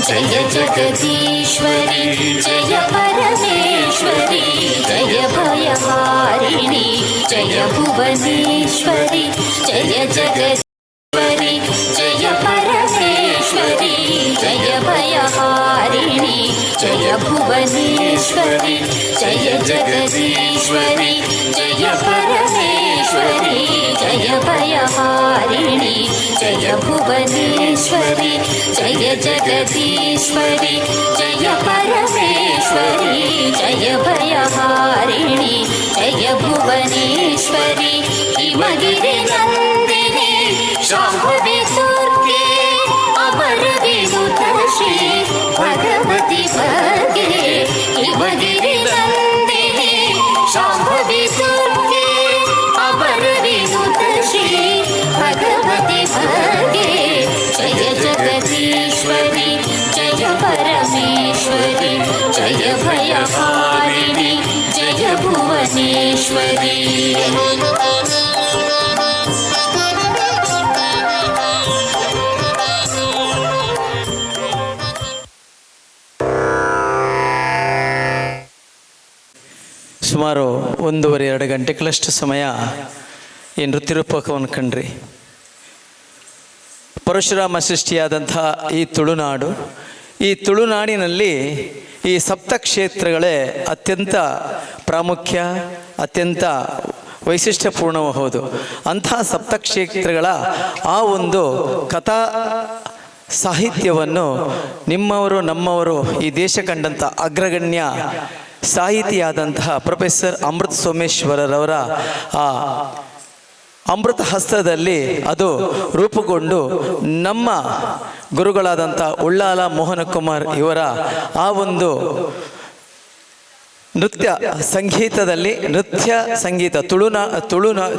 जय जगदीश्वरी जय परमेश्वरी जय भयहारिणी जय भुवनेश्वरी जय जगदीश्वरी जय परमेश्वरी जय भयहारिणी जय भुवनेश्वरी जय जगदीश्वरी जय परमेश्वरी जय भयहारिणी जय भुवनेश्वरी जय जगदीश्वरी जय परमेश्वरी जय भयहारिणी जय भुवनेश्वरी हिमगिरि नन्दिनी शाम्भवी दुर्गे अमर विनुत श्री भगवती भगे हिमगिरि नन्दिनी शाम्भवी दुर्गे अमर विनुत श्री भगवती भगे जय जगदीश्वरी जय परमेश्वरी जय भयहारिणी जय भुवनेश्वरी ಸುಮಾರು 1.5-2 ಗಂಟೆಗಳಷ್ಟು ಸಮಯ ಈ ನೃತ್ಯ ರೂಪಕವನ್ನು ಕಂಡ್ರಿ. ಪರಶುರಾಮ ಸೃಷ್ಟಿಯಾದಂಥ ಈ ತುಳುನಾಡು, ಈ ತುಳುನಾಡಿನಲ್ಲಿ ಈ ಸಪ್ತಕ್ಷೇತ್ರಗಳೇ ಅತ್ಯಂತ ಪ್ರಾಮುಖ್ಯ, ಅತ್ಯಂತ ವೈಶಿಷ್ಟ್ಯಪೂರ್ಣವಾಗುವುದು. ಅಂತಹ ಸಪ್ತಕ್ಷೇತ್ರಗಳ ಆ ಒಂದು ಕಥಾ ಸಾಹಿತ್ಯವನ್ನು ನಿಮ್ಮವರು ನಮ್ಮವರು ಈ ದೇಶ ಕಂಡಂಥ ಅಗ್ರಗಣ್ಯ ಸಾಹಿತಿಯಾದಂತಹ ಪ್ರೊಫೆಸರ್ ಅಮೃತ ಸೋಮೇಶ್ವರರವರ ಆ ಅಮೃತ ಹಸ್ತದಲ್ಲಿ ಅದು ರೂಪುಗೊಂಡು ನಮ್ಮ ಗುರುಗಳಾದಂಥ ಉಳ್ಳಾಲ ಮೋಹನ ಕುಮಾರ್ ಇವರ ಆ ಒಂದು ನೃತ್ಯ ಸಂಗೀತದಲ್ಲಿ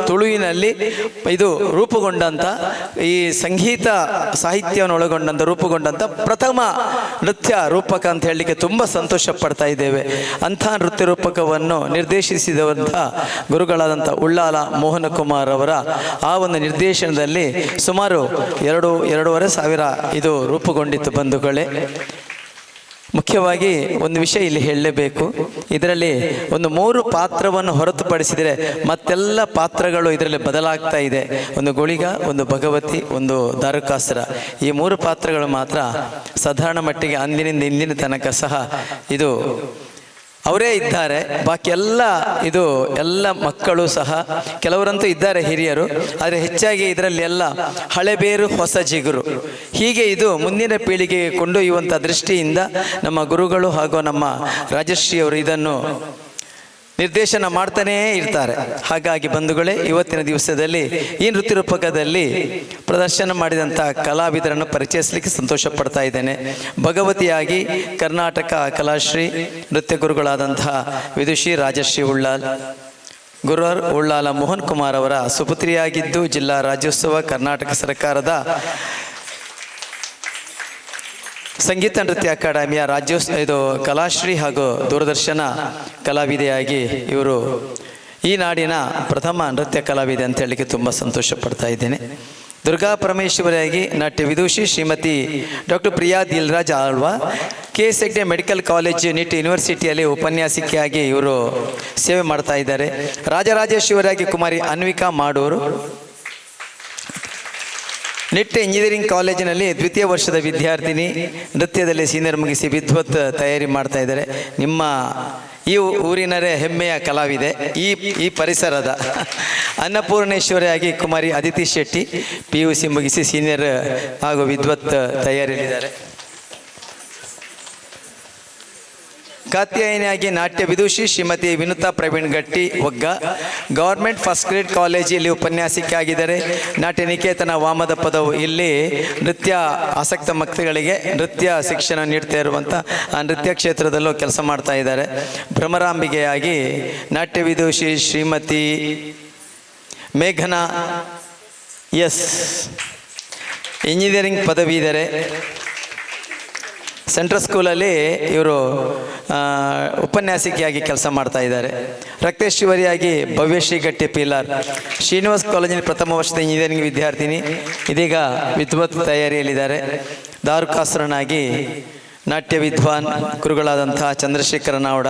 ತುಳುವಿನಲ್ಲಿ ಇದು ರೂಪುಗೊಂಡಂಥ ಈ ಸಂಗೀತ ಸಾಹಿತ್ಯವನ್ನು ಒಳಗೊಂಡಂಥ ರೂಪುಗೊಂಡಂಥ ಪ್ರಥಮ ನೃತ್ಯ ರೂಪಕ ಅಂತ ಹೇಳಲಿಕ್ಕೆ ತುಂಬ ಸಂತೋಷ ಪಡ್ತಾ ಇದ್ದೇವೆ. ಅಂಥ ನೃತ್ಯ ರೂಪಕವನ್ನು ನಿರ್ದೇಶಿಸಿದಂಥ ಗುರುಗಳಾದಂಥ ಉಳ್ಳಾಲ ಮೋಹನ ಕುಮಾರ್ ಅವರ ಆ ಒಂದು ನಿರ್ದೇಶನದಲ್ಲಿ ಸುಮಾರು 2-2.5 ಸಾವಿರ ಇದು ರೂಪುಗೊಂಡಿತ್ತು ಬಂಧುಗಳೇ. ಮುಖ್ಯವಾಗಿ ಒಂದು ವಿಷಯ ಇಲ್ಲಿ ಹೇಳಲೇಬೇಕು. ಇದರಲ್ಲಿ ಒಂದು 3 ಪಾತ್ರವನ್ನು ಹೊರತುಪಡಿಸಿದರೆ ಮತ್ತೆಲ್ಲ ಪಾತ್ರಗಳು ಇದರಲ್ಲಿ ಬದಲಾಗ್ತಾ ಇದೆ. ಒಂದು ಗುಳಿಗ, ಒಂದು ಭಗವತಿ, ಒಂದು ದಾರುಕಾಸುರ. ಈ 3 ಪಾತ್ರಗಳು ಮಾತ್ರ ಸಾಧಾರಣ ಮಟ್ಟಿಗೆ ಅಂದಿನಿಂದ ಇಂದಿನ ತನಕ ಸಹ ಇದು ಅವರೇ ಇದ್ದಾರೆ. ಬಾಕಿ ಎಲ್ಲ ಮಕ್ಕಳು ಸಹ, ಕೆಲವರಂತೂ ಇದ್ದಾರೆ ಹಿರಿಯರು, ಆದರೆ ಹೆಚ್ಚಾಗಿ ಇದರಲ್ಲಿ ಎಲ್ಲ ಹಳೆಬೇರು ಹೊಸ ಜಿಗುರು. ಹೀಗೆ ಇದು ಮುಂದಿನ ಪೀಳಿಗೆಗೆ ಕೊಂಡೊಯ್ಯುವಂಥ ದೃಷ್ಟಿಯಿಂದ ನಮ್ಮ ಗುರುಗಳು ಹಾಗೂ ನಮ್ಮ ರಾಜಶ್ರೀ ಅವರು ಇದನ್ನು ನಿರ್ದೇಶನ ಮಾಡ್ತಾನೇ ಇರ್ತಾರೆ. ಹಾಗಾಗಿ ಬಂಧುಗಳೇ, ಇವತ್ತಿನ ದಿವಸದಲ್ಲಿ ಈ ನೃತ್ಯ ರೂಪಕದಲ್ಲಿ ಪ್ರದರ್ಶನ ಮಾಡಿದಂಥ ಕಲಾವಿದರನ್ನು ಪರಿಚಯಿಸಲಿಕ್ಕೆ ಸಂತೋಷ ಪಡ್ತಾ ಇದ್ದೇನೆ. ಭಗವತಿಯಾಗಿ ಕರ್ನಾಟಕ ಕಲಾಶ್ರೀ ನೃತ್ಯ ಗುರುಗಳಾದಂತಹ ವಿದುಷಿ ರಾಜಶ್ರೀ ಉಳ್ಳಾಲ್, ಗುರುವರ್ ಉಳ್ಳಾಲ ಮೋಹನ್ ಕುಮಾರ್ ಅವರ ಸುಪುತ್ರಿಯಾಗಿದ್ದು ಜಿಲ್ಲಾ ರಾಜ್ಯೋತ್ಸವ ಕರ್ನಾಟಕ ಸರ್ಕಾರದ ಸಂಗೀತ ನೃತ್ಯ ಅಕಾಡೆಮಿಯ ಇದು ಕಲಾಶ್ರೀ ಹಾಗೂ ದೂರದರ್ಶನ ಕಲಾವಿದೆಯಾಗಿ ಇವರು ಈ ನಾಡಿನ ಪ್ರಥಮ ನೃತ್ಯ ಕಲಾವಿದೆ ಅಂತ ಹೇಳಲಿಕ್ಕೆ ತುಂಬ ಸಂತೋಷ ಪಡ್ತಾ ಇದ್ದೇನೆ. ದುರ್ಗಾ ಪರಮೇಶ್ವರಿಯಾಗಿ ನಾಟ್ಯ ವಿದೂಷಿ Shrimati doctor Priya Dilraj Alva, KS Hegde medical college Nitte ಯೂನಿವರ್ಸಿಟಿಯಲ್ಲಿ ಉಪನ್ಯಾಸಕಿಯಾಗಿ ಇವರು ಸೇವೆ ಮಾಡ್ತಾ ಇದ್ದಾರೆ. ರಾಜರಾಜೇಶ್ವರಿಯಾಗಿ ಕುಮಾರಿ ಅನ್ವಿಕಾ ಮಾಡೂರು, ನಿಟ್ ಇಂಜಿನಿಯರಿಂಗ್ ಕಾಲೇಜಿನಲ್ಲಿ 2ನೇ ವರ್ಷದ ವಿದ್ಯಾರ್ಥಿನಿ, ನೃತ್ಯದಲ್ಲಿ ಸೀನಿಯರ್ ಮುಗಿಸಿ ವಿದ್ವತ್ ತಯಾರಿ ಮಾಡ್ತಾ ಇದ್ದಾರೆ. ನಿಮ್ಮ ಈ ಊರಿನರೇ ಹೆಮ್ಮೆಯ ಕಲಾವಿದೆ, ಈ ಪರಿಸರದ. ಅನ್ನಪೂರ್ಣೇಶ್ವರಿಯಾಗಿ ಕುಮಾರಿ ಅದಿತಿ ಶೆಟ್ಟಿ, PUC ಮುಗಿಸಿ ಸೀನಿಯರ್ ಹಾಗೂ ವಿದ್ವತ್ ತಯಾರಿಯಲ್ಲಿದ್ದಾರೆ. ಕಾತ್ಯಾಯಿನಿಯಾಗಿ ನಾಟ್ಯ ವಿದೂಷಿ ಶ್ರೀಮತಿ ವಿನುತಾ ಪ್ರವೀಣ್ ಗಟ್ಟಿ ಒಗ್ಗ, ಗವರ್ಮೆಂಟ್ ಫಸ್ಟ್ ಗ್ರೇಡ್ ಕಾಲೇಜಲ್ಲಿ ಉಪನ್ಯಾಸಕಿ ಆಗಿದ್ದಾರೆ. ನಾಟ್ಯ ನಿಕೇತನ ವಾಮದ ಪದವು ಇಲ್ಲಿ ನೃತ್ಯ ಆಸಕ್ತ ಮಕ್ಕಳಿಗೆ ನೃತ್ಯ ಶಿಕ್ಷಣ ನೀಡ್ತಾ ಇರುವಂಥ ಆ ನೃತ್ಯ ಕ್ಷೇತ್ರದಲ್ಲೂ ಕೆಲಸ ಮಾಡ್ತಾ ಇದ್ದಾರೆ. ಭ್ರಮರಾಂಬಿಗೆಯಾಗಿ ನಾಟ್ಯ ವಿದೂಷಿ ಶ್ರೀಮತಿ ಮೇಘನಾ ಎಸ್, ಇಂಜಿನಿಯರಿಂಗ್ ಪದವಿ ಇದ್ದಾರೆ. ಸೆಂಟ್ರಲ್ ಸ್ಕೂಲಲ್ಲಿ ಇವರು ಉಪನ್ಯಾಸಕಿಯಾಗಿ ಕೆಲಸ ಮಾಡ್ತಾ ಇದ್ದಾರೆ. ರಕ್ತೇಶ್ವರಿಯಾಗಿ ಭವ್ಯಶ್ರೀ ಗಟ್ಟಿ ಪೀಲಾರ್, ಶ್ರೀನಿವಾಸ್ ಕಾಲೇಜಿನ ಪ್ರಥಮ ವರ್ಷದ ಇಂಜಿನಿಯರಿಂಗ್ ವಿದ್ಯಾರ್ಥಿನಿ, ಇದೀಗ ವಿದ್ವತ್ ತಯಾರಿಯಲ್ಲಿದ್ದಾರೆ. ದಾರುಕಾಸುರನಾಗಿ ನಾಟ್ಯ ವಿದ್ವಾನ್ ಗುರುಗಳಾದಂತಹ ಚಂದ್ರಶೇಖರ ನಾವಡ,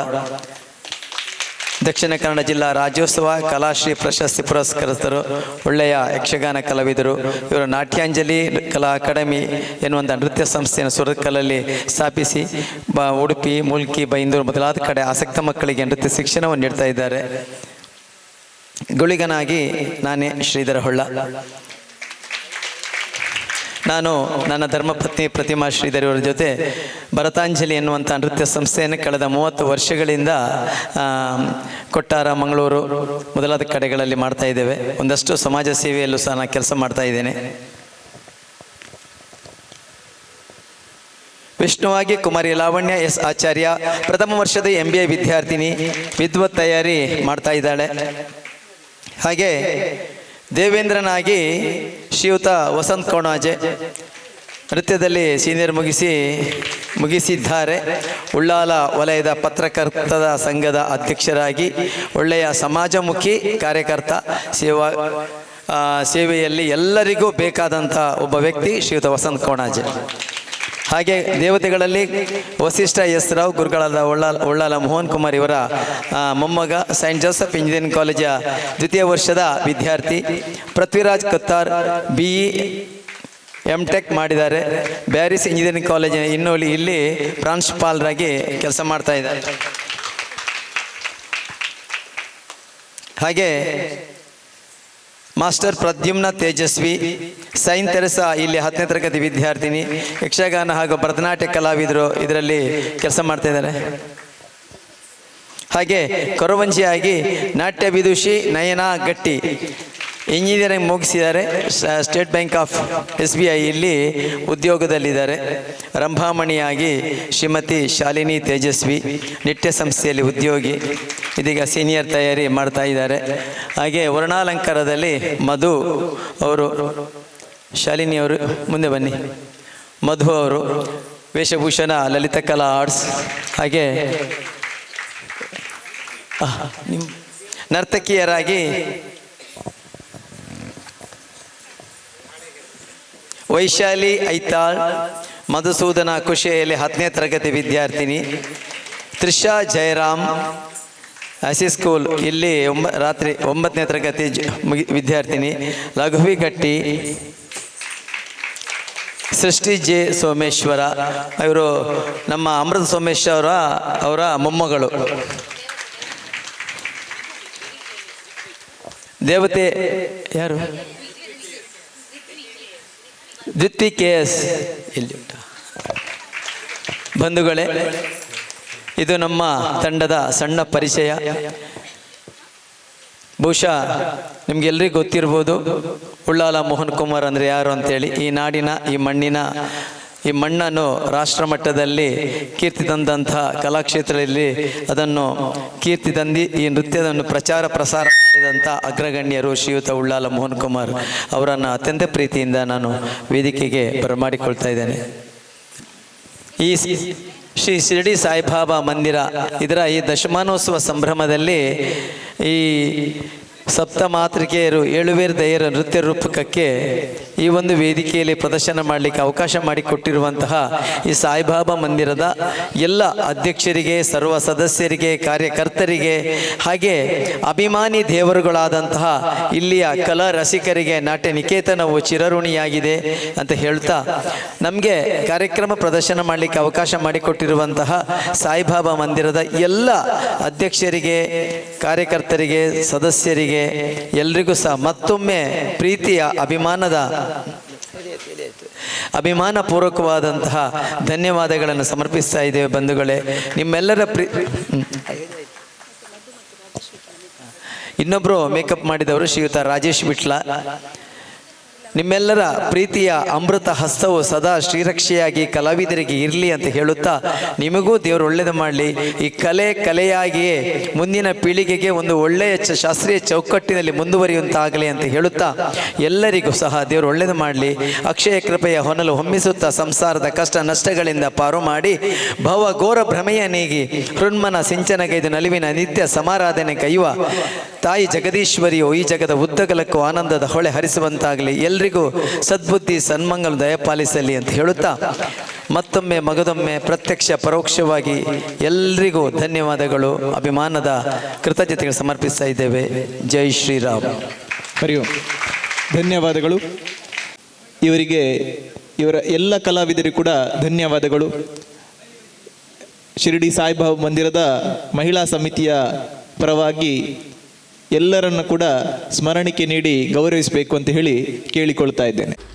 ದಕ್ಷಿಣ ಕನ್ನಡ ಜಿಲ್ಲಾ ರಾಜ್ಯೋತ್ಸವ ಕಲಾಶ್ರೀ ಪ್ರಶಸ್ತಿ ಪುರಸ್ಕೃತರು, ಒಳ್ಳೆಯ ಯಕ್ಷಗಾನ ಕಲಾವಿದರು. ಇವರು ನಾಟ್ಯಾಂಜಲಿ ಕಲಾ ಅಕಾಡೆಮಿ ಎನ್ನುವಂಥ ನೃತ್ಯ ಸಂಸ್ಥೆಯನ್ನು ಸುರತ್ಕಲ್ಲಲ್ಲಿ ಸ್ಥಾಪಿಸಿ ಉಡುಪಿ, ಮೂಲ್ಕಿ, ಬೈಂದೂರು ಮೊದಲಾದ ಕಡೆ ಆಸಕ್ತ ಮಕ್ಕಳಿಗೆ ನೃತ್ಯ ಶಿಕ್ಷಣವನ್ನು ನೀಡ್ತಾ ಇದ್ದಾರೆ. ಗುಳಿಗನಾಗಿ ನಾನೇ ಶ್ರೀಧರ ಹೊಳ್ಳ. ನಾನು ನನ್ನ ಧರ್ಮಪತ್ನಿ ಪ್ರತಿಮಾ ಶ್ರೀಧರ್ ಅವರ ಜೊತೆ ಭರತಾಂಜಲಿ ಎನ್ನುವಂಥ ನೃತ್ಯ ಸಂಸ್ಥೆಯನ್ನು ಕಳೆದ 30 ವರ್ಷಗಳಿಂದ ಕೊಟ್ಟಾರ, ಮಂಗಳೂರು ಮೊದಲಾದ ಕಡೆಗಳಲ್ಲಿ ಮಾಡ್ತಾ ಇದ್ದೇವೆ. ಒಂದಷ್ಟು ಸಮಾಜ ಸೇವೆಯಲ್ಲೂ ಸಹ ನಾನು ಕೆಲಸ ಮಾಡ್ತಾ ಇದ್ದೇನೆ. ವಿಷ್ಣುವಾಗಿ ಕುಮಾರಿ ಲಾವಣ್ಯ ಎಸ್ ಆಚಾರ್ಯ, ಪ್ರಥಮ ವರ್ಷದ MBA ವಿದ್ಯಾರ್ಥಿನಿ, ವಿದ್ವತ್ ತಯಾರಿ ಮಾಡ್ತಾ ಇದ್ದಾಳೆ. ಹಾಗೆ ದೇವೇಂದ್ರನಾಗಿ ಶ್ರೀಯುತ ವಸಂತ್ ಕೋಣಾಜೆ, ನೃತ್ಯದಲ್ಲಿ ಸೀನಿಯರ್ ಮುಗಿಸಿದ್ದಾರೆ. ಉಳ್ಳಾಲ ವಲಯದ ಪತ್ರಕರ್ತರ ಸಂಘದ ಅಧ್ಯಕ್ಷರಾಗಿ ಒಳ್ಳೆಯ ಸಮಾಜಮುಖಿ ಕಾರ್ಯಕರ್ತ, ಸೇವೆಯಲ್ಲಿ ಎಲ್ಲರಿಗೂ ಬೇಕಾದಂಥ ಒಬ್ಬ ವ್ಯಕ್ತಿ ಶ್ರೀಯುತ ವಸಂತ್ ಕೋಣಾಜೆ. ಹಾಗೆ ದೇವತೆಗಳಲ್ಲಿ ವಸಿಷ್ಠ ಎಸ್ ರಾವ್, ಗುರುಗಳಾದ ಉಳ್ಳಾಲ ಮೋಹನ್ ಕುಮಾರ್ ಇವರ ಮೊಮ್ಮಗ, ಸೈಂಟ್ ಜೋಸೆಫ್ ಇಂಜಿನಿಯರಿಂಗ್ ಕಾಲೇಜ 2ನೇ ವರ್ಷದ ವಿದ್ಯಾರ್ಥಿ. ಪೃಥ್ವಿರಾಜ್ ಕತ್ತಾರ್ BE M.Tech ಮಾಡಿದ್ದಾರೆ. ಬ್ಯಾರಿಸ್ ಇಂಜಿನಿಯರಿಂಗ್ ಕಾಲೇಜಿನ ಇನ್ನೋಲಿ ಇಲ್ಲಿ ಪ್ರಾಂಶುಪಾಲರಾಗಿ ಕೆಲಸ ಮಾಡ್ತಾ ಇದ್ದಾರೆ. ಹಾಗೆ master Pradyumna Tejaswi, Saint Teresa ಇಲ್ಲಿ 10ನೇ ತರಗತಿ ವಿದ್ಯಾರ್ಥಿನಿ, ಯಕ್ಷಗಾನ ಹಾಗೂ ಭರತನಾಟ್ಯ ಕಲಾವಿದರು ಇದರಲ್ಲಿ ಕೆಲಸ ಮಾಡ್ತಾ ಇದ್ದಾರೆ. ಹಾಗೆ ಕೊರವಂಜಿಯಾಗಿ ನಾಟ್ಯ ವಿದುಷಿ ನಯನಾ ಗಟ್ಟಿ ಇಂಜಿನಿಯರಿಂಗ್ ಮುಗಿಸಿದ್ದಾರೆ. ಸ್ಟೇಟ್ ಬ್ಯಾಂಕ್ ಆಫ್ SBI ಇಲ್ಲಿ ಉದ್ಯೋಗದಲ್ಲಿದ್ದಾರೆ. ರಂಭಾಮಣಿಯಾಗಿ ಶ್ರೀಮತಿ ಶಾಲಿನಿ ತೇಜಸ್ವಿ, ನಿಟ್ಯ ಸಂಸ್ಥೆಯಲ್ಲಿ ಉದ್ಯೋಗಿ, ಇದೀಗ ಸೀನಿಯರ್ ತಯಾರಿ ಮಾಡ್ತಾ ಇದ್ದಾರೆ. ಹಾಗೆ ವರ್ಣಾಲಂಕಾರದಲ್ಲಿ ಮಧು ಅವರು, ಶಾಲಿನಿ ಅವರು ಮುಂದೆ ಬನ್ನಿ, ಮಧು ಅವರು ವೇಷಭೂಷಣ ಲಲಿತ ಕಲಾ ಆರ್ಟ್ಸ್. ಹಾಗೆ ನರ್ತಕಿಯರಾಗಿ ವೈಶಾಲಿ ಐತಾಳ್, ಮಧುಸೂದನ ಕುಶೆಯಲ್ಲಿ 10ನೇ ತರಗತಿ ವಿದ್ಯಾರ್ಥಿನಿ. ತ್ರಿಷಾ ಜಯರಾಮ್ ಹಸಿ ಸ್ಕೂಲ್ ಇಲ್ಲಿ ರಾತ್ರಿ 9ನೇ ತರಗತಿ ವಿದ್ಯಾರ್ಥಿನಿ. ಲಘುವಿಗಟ್ಟಿ ಸೃಷ್ಟಿ ಜೆ ಸೋಮೇಶ್ವರ, ಇವರು ನಮ್ಮ ಅಮೃತ ಸೋಮೇಶ್ವರ ಅವರ ಮೊಮ್ಮಗಳು. ದೇವತೆ ಯಾರು? ದ್ವಿತಿ KS ಇಲ್ಲಿ ಉಂಟ. ಬಂಧುಗಳೇ, ಇದು ನಮ್ಮ ತಂಡದ ಸಣ್ಣ ಪರಿಚಯ. ಬಹುಶಃ ನಿಮ್ಗೆಲ್ರಿಗೂ ಗೊತ್ತಿರ್ಬೋದು ಉಳ್ಳಾಲ ಮೋಹನ್ ಕುಮಾರ್ ಅಂದರೆ ಯಾರು ಅಂತೇಳಿ. ಈ ನಾಡಿನ ಈ ಮಣ್ಣನ್ನು ರಾಷ್ಟ್ರ ಮಟ್ಟದಲ್ಲಿ ಕೀರ್ತಿ ತಂದಂತಹ ಕಲಾಕ್ಷೇತ್ರದಲ್ಲಿ ಅದನ್ನು ಕೀರ್ತಿ ತಂದು ಈ ನೃತ್ಯವನ್ನು ಪ್ರಚಾರ ಪ್ರಸಾರ ಮಾಡಿದಂಥ ಅಗ್ರಗಣ್ಯರು ಶ್ರೀಯುತ ಉಳ್ಳಾಲ ಮೋಹನ್ ಕುಮಾರ್ ಅವರನ್ನು ಅತ್ಯಂತ ಪ್ರೀತಿಯಿಂದ ನಾನು ವೇದಿಕೆಗೆ ಬರಮಾಡಿಕೊಳ್ತಾ ಇದ್ದೇನೆ. ಈ ಶ್ರೀ ಶಿರಡಿ ಸಾಯಿಬಾಬಾ ಮಂದಿರ ಇದರ ಈ ದಶಮಾನೋತ್ಸವ ಸಂಭ್ರಮದಲ್ಲಿ ಈ ಸಪ್ತಮಾತೃಕೆಯರು 7 ದಯರ ನೃತ್ಯ ರೂಪಕಕ್ಕೆ ಈ ಒಂದು ವೇದಿಕೆಯಲ್ಲಿ ಪ್ರದರ್ಶನ ಮಾಡಲಿಕ್ಕೆ ಅವಕಾಶ ಮಾಡಿಕೊಟ್ಟಿರುವಂತಹ ಈ ಸಾಯಿಬಾಬಾ ಮಂದಿರದ ಎಲ್ಲ ಅಧ್ಯಕ್ಷರಿಗೆ, ಸರ್ವ ಸದಸ್ಯರಿಗೆ, ಕಾರ್ಯಕರ್ತರಿಗೆ, ಹಾಗೆ ಅಭಿಮಾನಿ ದೇವರುಗಳಾದಂತಹ ಇಲ್ಲಿಯ ಕಲಾ ರಸಿಕರಿಗೆ ನಾಟ್ಯ ನಿಕೇತನವು ಚಿರಋಣಿಯಾಗಿದೆ ಅಂತ ಹೇಳ್ತಾ, ನಮಗೆ ಕಾರ್ಯಕ್ರಮ ಪ್ರದರ್ಶನ ಮಾಡಲಿಕ್ಕೆ ಅವಕಾಶ ಮಾಡಿಕೊಟ್ಟಿರುವಂತಹ ಸಾಯಿಬಾಬಾ ಮಂದಿರದ ಎಲ್ಲ ಅಧ್ಯಕ್ಷರಿಗೆ, ಕಾರ್ಯಕರ್ತರಿಗೆ, ಸದಸ್ಯರಿಗೆ ಎಲ್ರಿಗೂ ಸಹ ಮತ್ತೊಮ್ಮೆ ಪ್ರೀತಿಯ ಅಭಿಮಾನ ಪೂರ್ವಕವಾದಂತಹ ಧನ್ಯವಾದಗಳನ್ನು ಸಮರ್ಪಿಸ್ತಾ ಇದ್ದೇವೆ. ಬಂಧುಗಳೇ, ನಿಮ್ಮೆಲ್ಲರ ಇನ್ನೊಬ್ಬರು ಮೇಕಪ್ ಮಾಡಿದವರು ಶ್ರೀಯುತ ರಾಜೇಶ್ ಬಿಟ್ಲ. ನಿಮ್ಮೆಲ್ಲರ ಪ್ರೀತಿಯ ಅಮೃತ ಹಸ್ತವು ಸದಾ ಶ್ರೀರಕ್ಷೆಯಾಗಿ ಕಲಾವಿದರಿಗೆ ಇರಲಿ ಅಂತ ಹೇಳುತ್ತಾ, ನಿಮಗೂ ದೇವರು ಒಳ್ಳೆಯದು ಮಾಡಲಿ. ಈ ಕಲೆಯಾಗಿಯೇ ಮುಂದಿನ ಪೀಳಿಗೆಗೆ ಒಂದು ಒಳ್ಳೆಯ ಶಾಸ್ತ್ರೀಯ ಚೌಕಟ್ಟಿನಲ್ಲಿ ಮುಂದುವರಿಯುವಂತಾಗಲಿ ಅಂತ ಹೇಳುತ್ತಾ, ಎಲ್ಲರಿಗೂ ಸಹ ದೇವರು ಒಳ್ಳೆಯದು ಮಾಡಲಿ. ಅಕ್ಷಯ ಕೃಪೆಯ ಹೊನಲು ಹೊಮ್ಮಿಸುತ್ತಾ ಸಂಸಾರದ ಕಷ್ಟ ನಷ್ಟಗಳಿಂದ ಪಾರು ಮಾಡಿ ಭವಘೋರ ಭ್ರಮೆಯ ನೀಗಿ ಹೃನ್ಮನ ಸಿಂಚನಗೈದು ನಲಿವಿನ ನಿತ್ಯ ಸಮಾರಾಧನೆ ಕೈಯುವ ತಾಯಿ ಜಗದೀಶ್ವರಿಯು ಈ ಜಗದ ಉದ್ದಗಲಕ್ಕೂ ಆನಂದದ ಹೊಳೆ ಹರಿಸುವಂತಾಗಲಿ. ಎಲ್ರಿಗೂ ಸದ್ಬುದ್ಧಿ ಸನ್ಮಂಗಲ ದಯಪಾಲಿಸಲಿ ಅಂತ ಹೇಳುತ್ತಾ ಮತ್ತೊಮ್ಮೆ ಮಗದೊಮ್ಮೆ ಪ್ರತ್ಯಕ್ಷ ಪರೋಕ್ಷವಾಗಿ ಎಲ್ರಿಗೂ ಧನ್ಯವಾದಗಳು, ಅಭಿಮಾನದ ಕೃತಜ್ಞತೆಗಳು ಸಮರ್ಪಿಸ್ತಾ ಇದ್ದೇವೆ. ಜೈ ಶ್ರೀರಾಮ್. ಹರಿ ಓಂ. ಧನ್ಯವಾದಗಳು. ಇವರಿಗೆ, ಇವರ ಎಲ್ಲ ಕಲಾವಿದರಿಗೂ ಕೂಡ ಧನ್ಯವಾದಗಳು. ಶಿರಡಿ ಸಾಯಿಬಾಬಾ ಮಂದಿರದ ಮಹಿಳಾ ಸಮಿತಿಯ ಪರವಾಗಿ ಎಲ್ಲರನ್ನು ಕೂಡ ಸ್ಮರಣಿಕೆ ನೀಡಿ ಗೌರವಿಸಬೇಕು ಅಂತ ಹೇಳಿ ಕೇಳಿಕೊಳ್ತಾ ಇದ್ದೇನೆ.